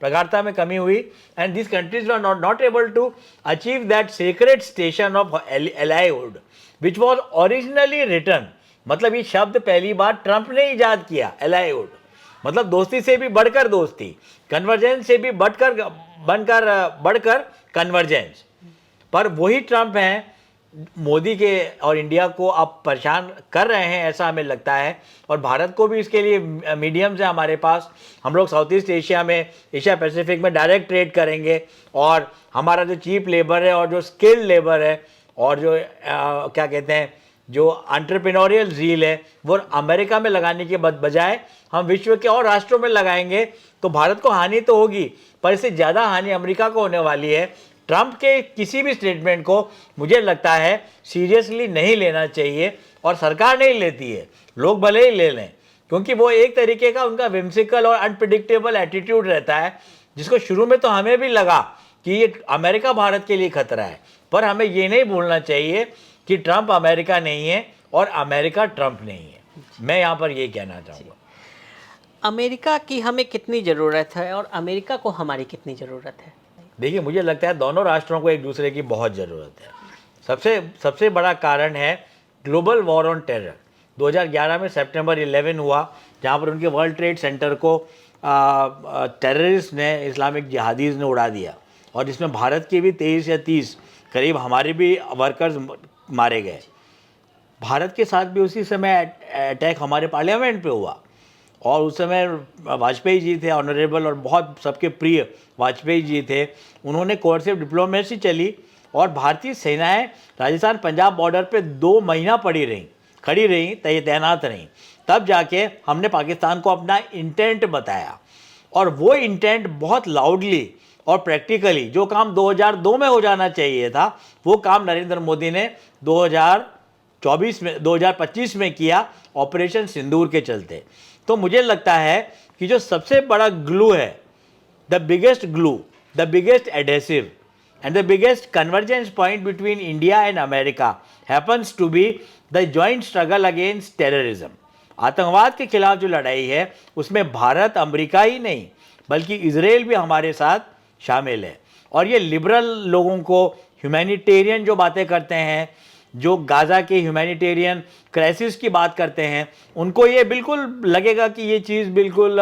प्रगाढ़ता में कमी हुई, and this countries were not able to achieve that secret station of allyhood which was originally written. मतलब ये शब्द पहली बार ट्रंप ने इजाद किया, एलाइहुड मतलब दोस्ती से भी बढ़कर दोस्ती, कन्वर्जेंस से भी बढ़कर कन्वर्जेंस। पर वही ट्रंप हैं मोदी के और इंडिया को अब परेशान कर रहे हैं, ऐसा हमें लगता है। और भारत को भी इसके लिए मीडियम्स है हमारे पास, हम लोग साउथ ईस्ट एशिया में, एशिया पैसिफिक में डायरेक्ट ट्रेड करेंगे, और हमारा जो चीप लेबर है और जो स्किल्ड लेबर है और जो क्या कहते हैं जो एंटरप्रेन्योरियल ज़ील है वो अमेरिका में लगाने के बजाय हम विश्व के और राष्ट्रों में लगाएंगे, तो भारत को हानि तो होगी, पर इससे ज़्यादा हानि अमेरिका को होने वाली है। ट्रंप के किसी भी स्टेटमेंट को मुझे लगता है सीरियसली नहीं लेना चाहिए, और सरकार नहीं लेती है, लोग भले ही ले लें, क्योंकि वो एक तरीके का उनका विम्सिकल और अनप्रिडिक्टेबल एटीट्यूड रहता है, जिसको शुरू में तो हमें भी लगा कि ये अमेरिका भारत के लिए खतरा है, पर हमें ये नहीं भूलना चाहिए कि ट्रंप अमेरिका नहीं है और अमेरिका ट्रंप नहीं है। मैं यहाँ पर ये कहना चाहूँगा। अमेरिका की हमें कितनी ज़रूरत है और अमेरिका को हमारी कितनी ज़रूरत है? देखिए, मुझे लगता है दोनों राष्ट्रों को एक दूसरे की बहुत ज़रूरत है। सबसे बड़ा कारण है ग्लोबल वॉर ऑन टेरर। 2011 में सितंबर 11 हुआ, जहाँ पर उनके वर्ल्ड ट्रेड सेंटर को टेररिस्ट ने, इस्लामिक जिहादीज़ ने उड़ा दिया, और जिसमें भारत के भी 23 या 30 करीब हमारे भी वर्कर्स मारे गए। भारत के साथ भी उसी समय अटैक हमारे पार्लियामेंट पे हुआ, और उस समय वाजपेयी जी थे ऑनरेबल, और बहुत सबके प्रिय वाजपेयी जी थे। उन्होंने कोऑर्डिनेटिव डिप्लोमेसी चली, और भारतीय सेनाएं राजस्थान पंजाब बॉर्डर पे 2 महीना खड़ी रहीं, तैनात रहीं। तब जाके हमने पाकिस्तान को अपना इंटेंट बताया, और वो इंटेंट बहुत लाउडली और प्रैक्टिकली, जो काम 2002 में हो जाना चाहिए था, वो काम नरेंद्र मोदी ने 2025 में किया, ऑपरेशन सिंदूर के चलते। तो मुझे लगता है कि जो सबसे बड़ा ग्लू है, the biggest adhesive and the biggest convergence point between India and America happens to be the joint struggle against terrorism. आतंकवाद के खिलाफ जो लड़ाई है उसमें भारत अमेरिका ही नहीं बल्कि इजराइल भी हमारे साथ शामिल है। और ये लिबरल लोगों को, ह्यूमैनिटेरियन जो बातें करते हैं, जो गाज़ा के ह्यूमैनिटेरियन क्राइसिस की बात करते हैं, उनको ये बिल्कुल लगेगा कि ये चीज़ बिल्कुल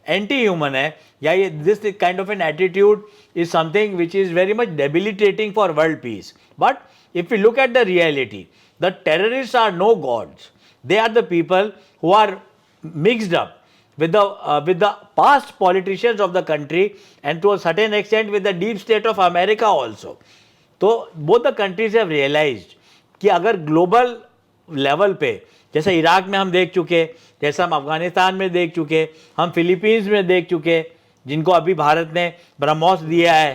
एंटी ह्यूमन है, या ये this kind of an attitude is something which is very much debilitating for world peace. But if you look at the reality, the terrorist are no gods, they are the people who are mixed up with the past politicians of the country and to a certain extent with the deep state of America also. तो both the countries have realized कि अगर global level पे, जैसे Iraq में हम देख चुके, जैसा हम अफगानिस्तान में देख चुके, हम फिलीपींस में देख चुके, जिनको अभी भारत ने ब्रह्मोस दिया है,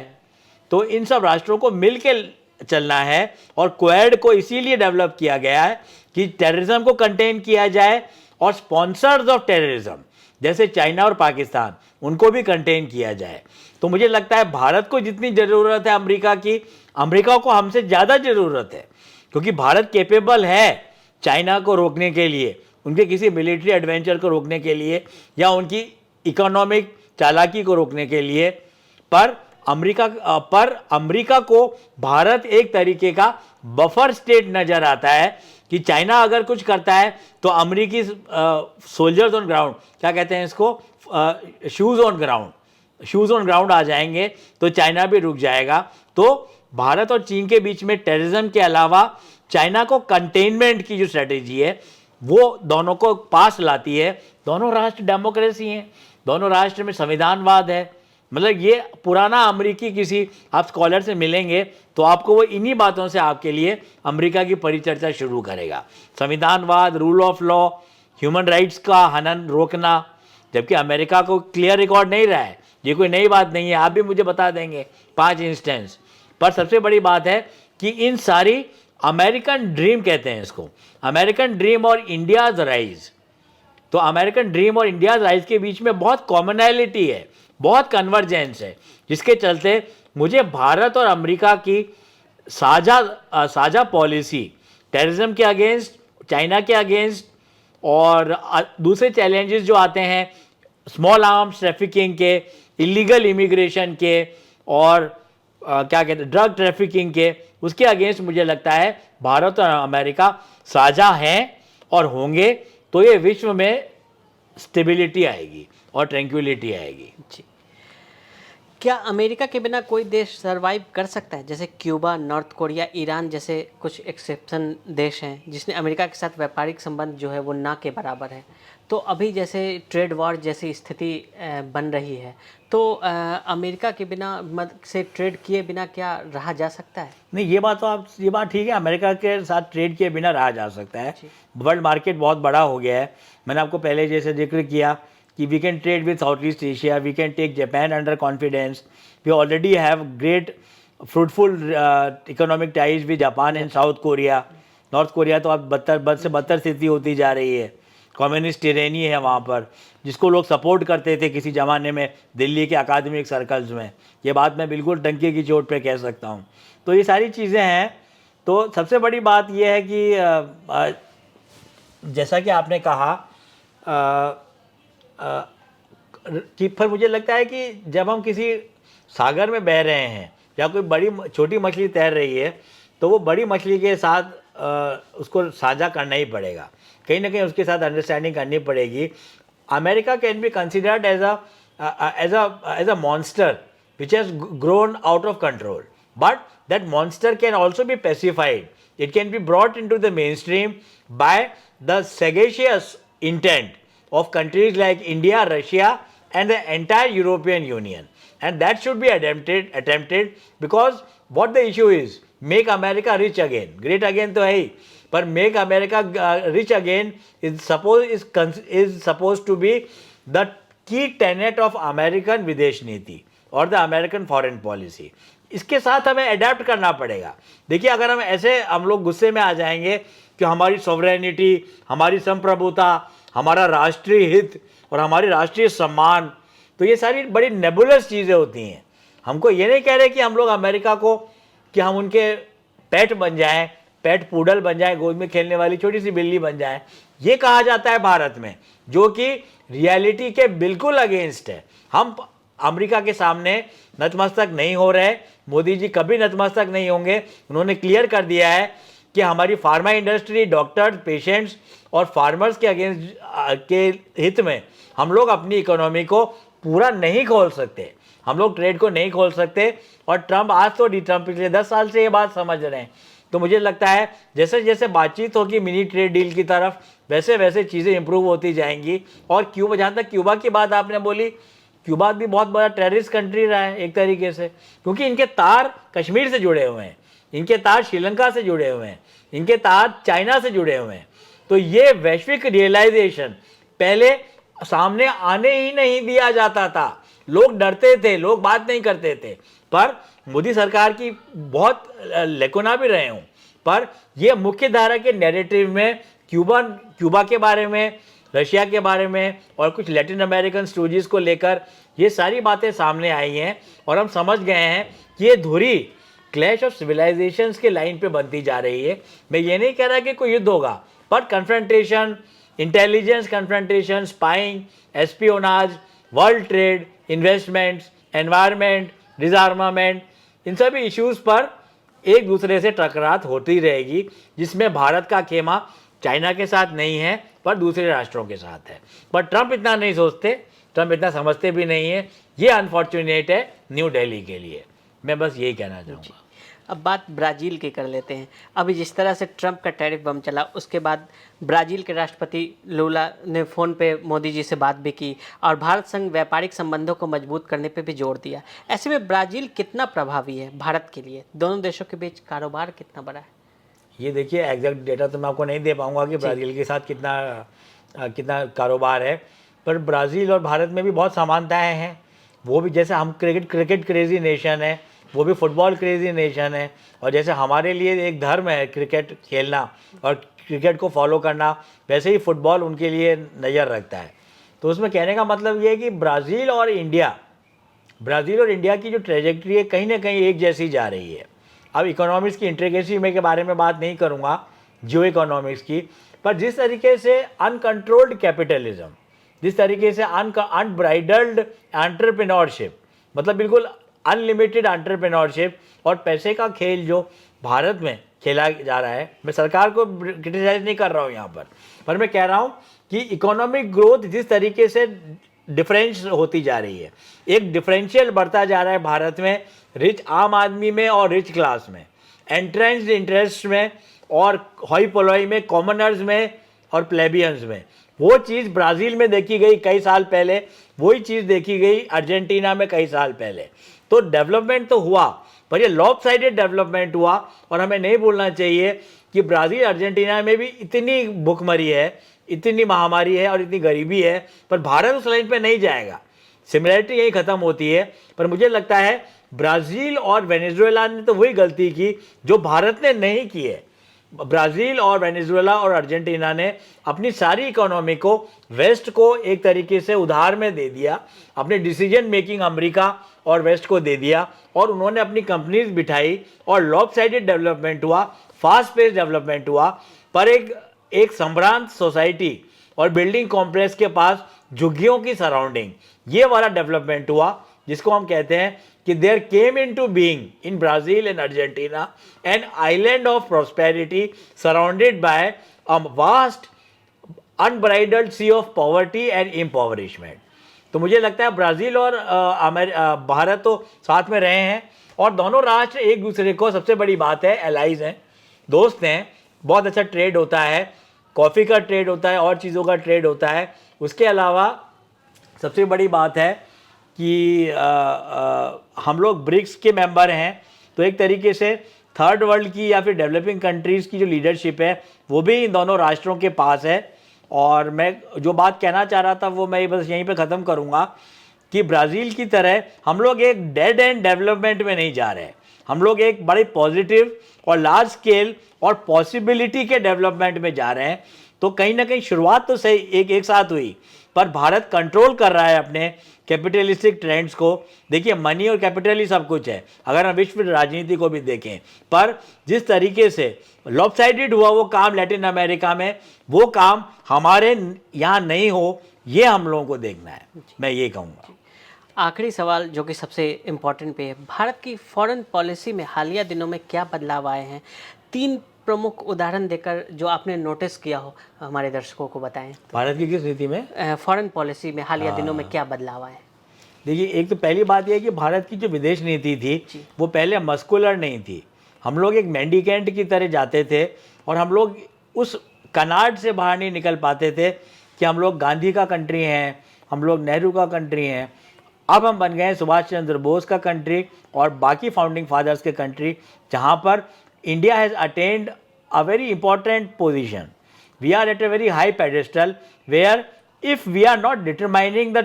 तो इन सब राष्ट्रों को मिल के चलना है। और क्वाड को इसीलिए डेवलप किया गया है कि टेररिज्म को कंटेन किया जाए और स्पॉन्सर्स ऑफ टेररिज्म जैसे चाइना और पाकिस्तान, उनको भी कंटेन किया जाए। तो मुझे लगता है भारत को जितनी ज़रूरत है अमेरिका की, अमेरिका को हमसे ज़्यादा ज़रूरत है, क्योंकि भारत कैपेबल है चाइना को रोकने के लिए, उनके किसी मिलिट्री एडवेंचर को रोकने के लिए या उनकी इकोनॉमिक चालाकी को रोकने के लिए। पर अमेरिका को भारत एक तरीके का बफर स्टेट नज़र आता है कि चाइना अगर कुछ करता है तो अमेरिकी सोल्जर्स ऑन ग्राउंड, क्या कहते हैं इसको, शूज़ ऑन ग्राउंड आ जाएंगे तो चाइना भी रुक जाएगा। तो भारत और चीन के बीच में टेररिज्म के अलावा चाइना को कंटेनमेंट की जो स्ट्रेटेजी है वो दोनों को पास लाती है। दोनों राष्ट्र डेमोक्रेसी हैं, दोनों राष्ट्र में संविधानवाद है। मतलब ये पुराना अमेरिकी किसी आप स्कॉलर से मिलेंगे तो आपको वो इन्हीं बातों से आपके लिए अमेरिका की परिचर्चा शुरू करेगा। संविधानवाद, rule of law, human rights का हनन रोकना, जबकि अमेरिका को क्लियर रिकॉर्ड नहीं रहा है। ये कोई नई बात नहीं है, आप भी मुझे बता देंगे 5 इंस्टेंस। पर सबसे बड़ी बात है कि इन सारी अमेरिकन ड्रीम कहते हैं इसको, अमेरिकन ड्रीम और इंडियाज़ राइज, तो अमेरिकन ड्रीम और इंडियाज़ राइज के बीच में बहुत कॉमनैलिटी है, बहुत कन्वर्जेंस है, जिसके चलते मुझे भारत और अमेरिका की साझा पॉलिसी टेररिज्म के अगेंस्ट, चाइना के अगेंस्ट और दूसरे चैलेंजेस जो आते हैं स्मॉल आर्म्स ट्रैफिकिंग के, इलीगल इमिग्रेशन के और क्या कहते हैं ड्रग ट्रैफिकिंग के, उसके अगेंस्ट मुझे लगता है भारत और अमेरिका साझा हैं और होंगे। तो ये विश्व में स्टेबिलिटी आएगी और ट्रैंक्विलिटी आएगी। जी, क्या अमेरिका के बिना कोई देश सरवाइव कर सकता है? जैसे क्यूबा, नॉर्थ कोरिया, ईरान जैसे कुछ एक्सेप्शन देश हैं जिसने अमेरिका के साथ व्यापारिक संबंध जो है वो ना के बराबर है। तो अभी जैसे ट्रेड वॉर जैसी स्थिति बन रही है, तो अमेरिका के बिना से ट्रेड किए बिना क्या रहा जा सकता है? नहीं, ये बात ठीक है, अमेरिका के साथ ट्रेड किए बिना रहा जा सकता है। वर्ल्ड मार्केट बहुत बड़ा हो गया है। मैंने आपको पहले जैसे जिक्र किया कि we can trade with South East Asia, we can take Japan under confidence, we already have great fruitful economic ties with Japan and South Korea. North Korea तो अब बद से बदतर स्थिति होती जा रही है, कम्युनिस्ट टिरेनी है वहाँ पर, जिसको लोग सपोर्ट करते थे किसी ज़माने में दिल्ली के अकादमिक सर्कल्स में। ये बात मैं बिल्कुल टंकी की चोट पे कह सकता हूँ। तो ये सारी चीज़ें हैं। तो सबसे बड़ी बात यह है कि जैसा कि आपने कहा कि फिर मुझे लगता है कि जब हम किसी सागर में बह रहे हैं या कोई छोटी मछली तैर रही है तो वो बड़ी मछली के साथ उसको साझा करना ही पड़ेगा, कहीं ना कहीं उसके साथ अंडरस्टैंडिंग करनी पड़ेगी। America can be considered as a monster which has grown out of control, but that monster can also be pacified, it can be brought into the mainstream by the sagacious intent of countries like India, Russia and the entire European Union, and that should be attempted because what the issue is, make America rich again, great again तो है ही, पर make America rich again is supposed to be the key tenet of American विदेश नीति और the American foreign policy। इसके साथ हमें adapt करना पड़ेगा। देखिए, अगर हम लोग गुस्से में आ जाएंगे कि हमारी सॉवरेनिटी, हमारी संप्रभुता, हमारा राष्ट्रीय हित और हमारी राष्ट्रीय सम्मान, तो ये सारी बड़ी नेबुलस चीज़ें होती हैं। हमको ये नहीं कह रहे कि हम लोग अमेरिका को कि हम उनके पेट बन जाएं, पेट पूडल बन जाएं, गोद में खेलने वाली छोटी सी बिल्ली बन जाएं। ये कहा जाता है भारत में, जो कि रियलिटी के बिल्कुल अगेंस्ट है। हम अमेरिका के सामने नतमस्तक नहीं हो रहे, मोदी जी कभी नतमस्तक नहीं होंगे। उन्होंने क्लियर कर दिया है कि हमारी फार्मा इंडस्ट्री, डॉक्टर्स, पेशेंट्स और फार्मर्स के अगेंस्ट के हित में हम लोग अपनी इकोनॉमी को पूरा नहीं खोल सकते, हम लोग ट्रेड को नहीं खोल सकते। और ट्रंप आज तो ट्रंप पिछले 10 साल से ये बात समझ रहे हैं। तो मुझे लगता है जैसे जैसे बातचीत होगी मिनी ट्रेड डील की तरफ, वैसे वैसे चीज़ें इंप्रूव होती जाएंगी। और क्यूबा, जहाँ तक क्यूबा की बात आपने बोली, क्यूबा भी बहुत बड़ा टेररिस्ट कंट्री रहा है एक तरीके से, क्योंकि इनके तार कश्मीर से जुड़े हुए हैं, इनके तार श्रीलंका से जुड़े हुए हैं, इनके तार चाइना से जुड़े हुए हैं। तो ये वैश्विक रियलाइजेशन पहले सामने आने ही नहीं दिया जाता था, लोग डरते थे, लोग बात नहीं करते थे। पर मोदी सरकार की बहुत लेकुना भी रहे हूँ, पर ये मुख्य धारा के नैरेटिव में क्यूबा के बारे में, रशिया के बारे में और कुछ लैटिन अमेरिकन स्टोरीज को लेकर ये सारी बातें सामने आई हैं। और हम समझ गए हैं कि ये धुरी क्लैश ऑफ सिविलाइजेशंस के लाइन पे बनती जा रही है। मैं ये नहीं कह रहा कि कोई युद्ध होगा, पर confrontation, intelligence confrontation, spying, espionage, world trade, investments, environment, disarmament, इन सभी इश्यूज़ पर एक दूसरे से टकरात होती रहेगी, जिसमें भारत का खेमा चाइना के साथ नहीं है पर दूसरे राष्ट्रों के साथ है। पर ट्रंप इतना नहीं सोचते, ट्रंप इतना समझते भी नहीं है। ये अनफॉर्चुनेट है न्यू दिल्ली के लिए। मैं बस यही कहना चाहूँगा। अब बात ब्राज़ील की कर लेते हैं। अभी जिस तरह से ट्रंप का टैरिफ बम चला, उसके बाद ब्राज़ील के राष्ट्रपति लूला ने फ़ोन पे मोदी जी से बात भी की और भारत संग व्यापारिक संबंधों को मजबूत करने पे भी जोर दिया। ऐसे में ब्राज़ील कितना प्रभावी है भारत के लिए? दोनों देशों के बीच कारोबार कितना बड़ा है? ये देखिए, एग्जैक्ट डेटा तो मैं आपको नहीं दे पाऊंगा कि ब्राज़ील के साथ कितना कारोबार है, पर ब्राज़ील और भारत में भी बहुत समानताएं हैं। वो भी जैसे हम क्रिकेट क्रेजी नेशन है, वो भी फुटबॉल क्रेजी नेशन है। और जैसे हमारे लिए एक धर्म है क्रिकेट खेलना और क्रिकेट को फॉलो करना, वैसे ही फुटबॉल उनके लिए नज़र रखता है। तो उसमें कहने का मतलब ये है कि ब्राज़ील और इंडिया की जो ट्रेजेक्ट्री है कहीं ना कहीं एक जैसी जा रही है। अब इकोनॉमिक्स की इंट्रिकेसी में के बारे में बात नहीं करूँगा, जियो इकोनॉमिक्स की, पर जिस तरीके से अनकंट्रोल्ड कैपिटलिज्म, जिस तरीके से अनब्राइडल्ड एंटरप्रेन्योरशिप, मतलब बिल्कुल अनलिमिटेड एंटरप्रेन्योरशिप और पैसे का खेल जो भारत में खेला जा रहा है, मैं सरकार को क्रिटिसाइज नहीं कर रहा हूँ यहाँ पर मैं कह रहा हूँ कि इकोनॉमिक ग्रोथ जिस तरीके से डिफरेंस होती जा रही है, एक डिफरेंशियल बढ़ता जा रहा है भारत में, रिच आम आदमी में और रिच क्लास में, एंट्रेंस्ड इंटरेस्ट में और हॉई पोलाई में, कॉमनर्स में और प्लेबियंस में। वो चीज़ ब्राज़ील में देखी गई कई साल पहले, वही चीज़ देखी गई अर्जेंटीना में कई साल पहले। तो डेवलपमेंट तो हुआ, पर ये लॉपसाइडेड डेवलपमेंट हुआ। और हमें नहीं भूलना चाहिए कि ब्राज़ील अर्जेंटीना में भी इतनी भुखमरी है, इतनी महामारी है और इतनी गरीबी है, पर भारत उस लाइन पे नहीं जाएगा। सिमिलरिटी यही ख़त्म होती है। पर मुझे लगता है ब्राज़ील और वेनेजुएला ने तो वही गलती की जो भारत ने नहीं की है। ब्राज़ील और वेनेजुएला और अर्जेंटीना ने अपनी सारी इकोनॉमी को वेस्ट को एक तरीके से उधार में दे दिया, अपने डिसीजन मेकिंग अमेरिका और वेस्ट को दे दिया, और उन्होंने अपनी कंपनीज बिठाई और लॉपसाइडेड डेवलपमेंट हुआ, फास्ट पेस डेवलपमेंट हुआ। पर एक संभ्रांत सोसाइटी और बिल्डिंग कॉम्प्लेक्स के पास झुग्गियों की सराउंडिंग, ये वाला डेवलपमेंट हुआ, जिसको हम कहते हैं कि there came into being in Brazil and Argentina an island of prosperity surrounded by a vast unbridled sea of poverty and impoverishment. तो मुझे लगता है ब्राज़ील और भारत तो साथ में रहे हैं, और दोनों राष्ट्र एक दूसरे को, सबसे बड़ी बात है, एलाइज हैं, दोस्त हैं। बहुत अच्छा ट्रेड होता है, कॉफ़ी का ट्रेड होता है और चीज़ों का ट्रेड होता है। उसके अलावा सबसे बड़ी बात है कि हम लोग ब्रिक्स के मेंबर हैं, तो एक तरीके से थर्ड वर्ल्ड की या फिर डेवलपिंग कंट्रीज़ की जो लीडरशिप है वो भी इन दोनों राष्ट्रों के पास है। और मैं जो बात कहना चाह रहा था वो मैं बस यहीं पे ख़त्म करूँगा कि ब्राज़ील की तरह हम लोग एक डेड एंड डेवलपमेंट में नहीं जा रहे हैं, हम लोग एक बड़े पॉजिटिव और लार्ज स्केल और पॉसिबिलिटी के डेवलपमेंट में जा रहे हैं। तो कहीं ना कहीं शुरुआत तो सही एक साथ हुई, पर भारत कंट्रोल कर रहा है अपने कैपिटलिस्टिक ट्रेंड्स को। देखिए, मनी और कैपिटल ही सब कुछ है अगर हम विश्व राजनीति को भी देखें, पर जिस तरीके से लॉपसाइडेड हुआ वो काम लैटिन अमेरिका में, वो काम हमारे यहाँ नहीं हो, ये हम लोगों को देखना है, मैं ये कहूँगा। आखिरी सवाल जो कि सबसे इम्पोर्टेंट पे है, भारत की फॉरेन पॉलिसी में हालिया दिनों में क्या बदलाव आए हैं? 3 प्रमुख उदाहरण देकर जो आपने नोटिस किया हो हमारे दर्शकों को बताएं। भारत की किस नीति में? फॉरेन पॉलिसी में हालिया दिनों में क्या बदलाव आए? देखिए, एक तो पहली बात यह है कि भारत की जो विदेश नीति थी वो पहले मस्कुलर नहीं थी। हम लोग एक मेंडिकेंट की तरह जाते थे और हम लोग उस कनाड से बाहर नहीं निकल पाते थे कि हम लोग गांधी का कंट्री हैं, हम लोग नेहरू का कंट्री हैं। अब हम बन गए हैं सुभाष चंद्र बोस का कंट्री और बाकी फाउंडिंग फादर्स के कंट्री, जहाँ पर India has attend a very important position. We are at a very high pedestal where if we are not determining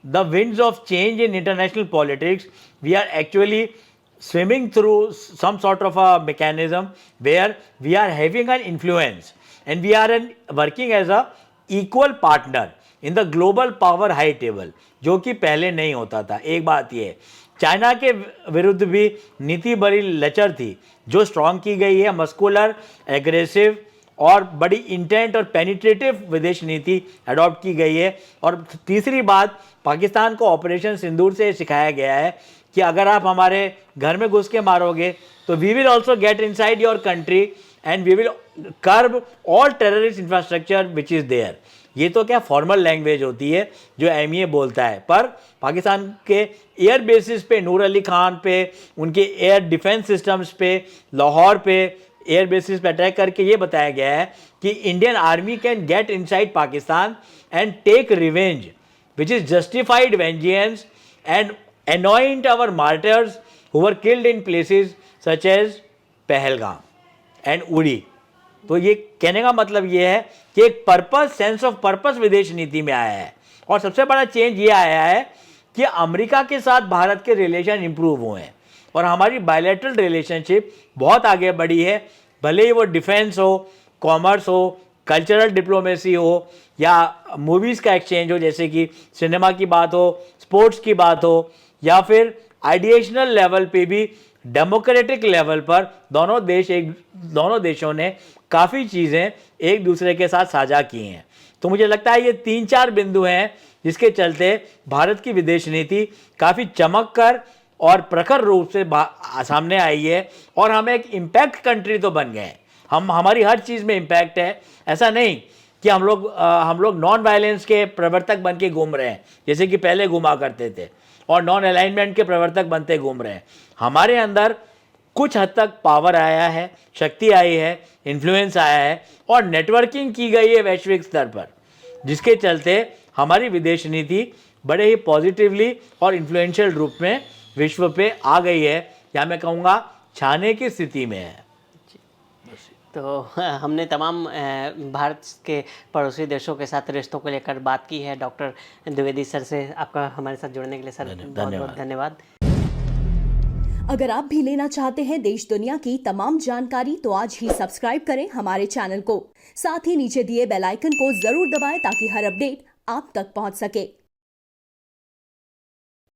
the winds of change in international politics, we are actually swimming through some sort of a mechanism where we are having an influence and we are working as a equal partner in the global power high table, जो कि पहले नहीं होता था। एक बात ये है, चाइना के विरुद्ध भी नीति बड़ी लचर थी जो स्ट्रॉन्ग की गई है, मस्कुलर, एग्रेसिव और बड़ी इंटेंट और पेनिट्रेटिव विदेश नीति अडॉप्ट की गई है। और तीसरी बात, पाकिस्तान को ऑपरेशन सिंदूर से सिखाया गया है कि अगर आप हमारे घर में घुस के मारोगे तो we will also get inside your country and we will curb all terrorist infrastructure which is there. ये तो क्या फॉर्मल लैंग्वेज होती है जो एमईए बोलता है, पर पाकिस्तान के एयर बेसिस पे, नूर अली खान पे, उनके एयर डिफेंस सिस्टम्स पे, लाहौर पे एयर बेसिस पे अटैक करके ये बताया गया है कि Indian army can get inside Pakistan and take revenge which is justified vengeance and anoint our martyrs who were killed in places such as Pahalgam and उड़ी। तो ये कहने का मतलब ये है कि एक पर्पस, सेंस ऑफ पर्पस विदेश नीति में आया है। और सबसे बड़ा चेंज ये आया है कि अमेरिका के साथ भारत के रिलेशन इंप्रूव हुए हैं और हमारी बायलैटरल रिलेशनशिप बहुत आगे बढ़ी है, भले ही वो डिफेंस हो, कॉमर्स हो, कल्चरल डिप्लोमेसी हो या मूवीज़ का एक्सचेंज हो, जैसे कि सिनेमा की बात हो, स्पोर्ट्स की बात हो, या फिर आइडिएशनल लेवल पे भी डेमोक्रेटिक लेवल पर दोनों देशों ने काफ़ी चीज़ें एक दूसरे के साथ साझा की हैं। तो मुझे लगता है ये 3-4 बिंदु हैं जिसके चलते भारत की विदेश नीति काफ़ी चमक कर और प्रखर रूप से सामने आई है और हम एक इम्पैक्ट कंट्री तो बन गए हैं। हमारी हर चीज़ में इम्पैक्ट है। ऐसा नहीं कि हम लोग नॉन वायलेंस के प्रवर्तक बन के घूम रहे हैं जैसे कि पहले घुमा करते थे और नॉन अलाइनमेंट के प्रवर्तक बनते घूम रहे हैं। हमारे अंदर कुछ हद तक पावर आया है, शक्ति आई है, इन्फ्लुएंस आया है और नेटवर्किंग की गई है वैश्विक स्तर पर, जिसके चलते हमारी विदेश नीति बड़े ही पॉजिटिवली और इन्फ्लुएंशियल रूप में विश्व पे आ गई है, या मैं कहूँगा छाने की स्थिति में है। तो हमने तमाम भारत के पड़ोसी देशों के साथ रिश्तों को लेकर बात की है। डॉक्टर द्विवेदी सर से आपका हमारे साथ जुड़ने के लिए सर बहुत बहुत धन्यवाद। अगर आप भी लेना चाहते हैं देश दुनिया की तमाम जानकारी तो आज ही सब्सक्राइब करें हमारे चैनल को। साथ ही नीचे दिए बेल आइकन को जरूर दबाएं ताकि हर अपडेट आप तक पहुंच सके।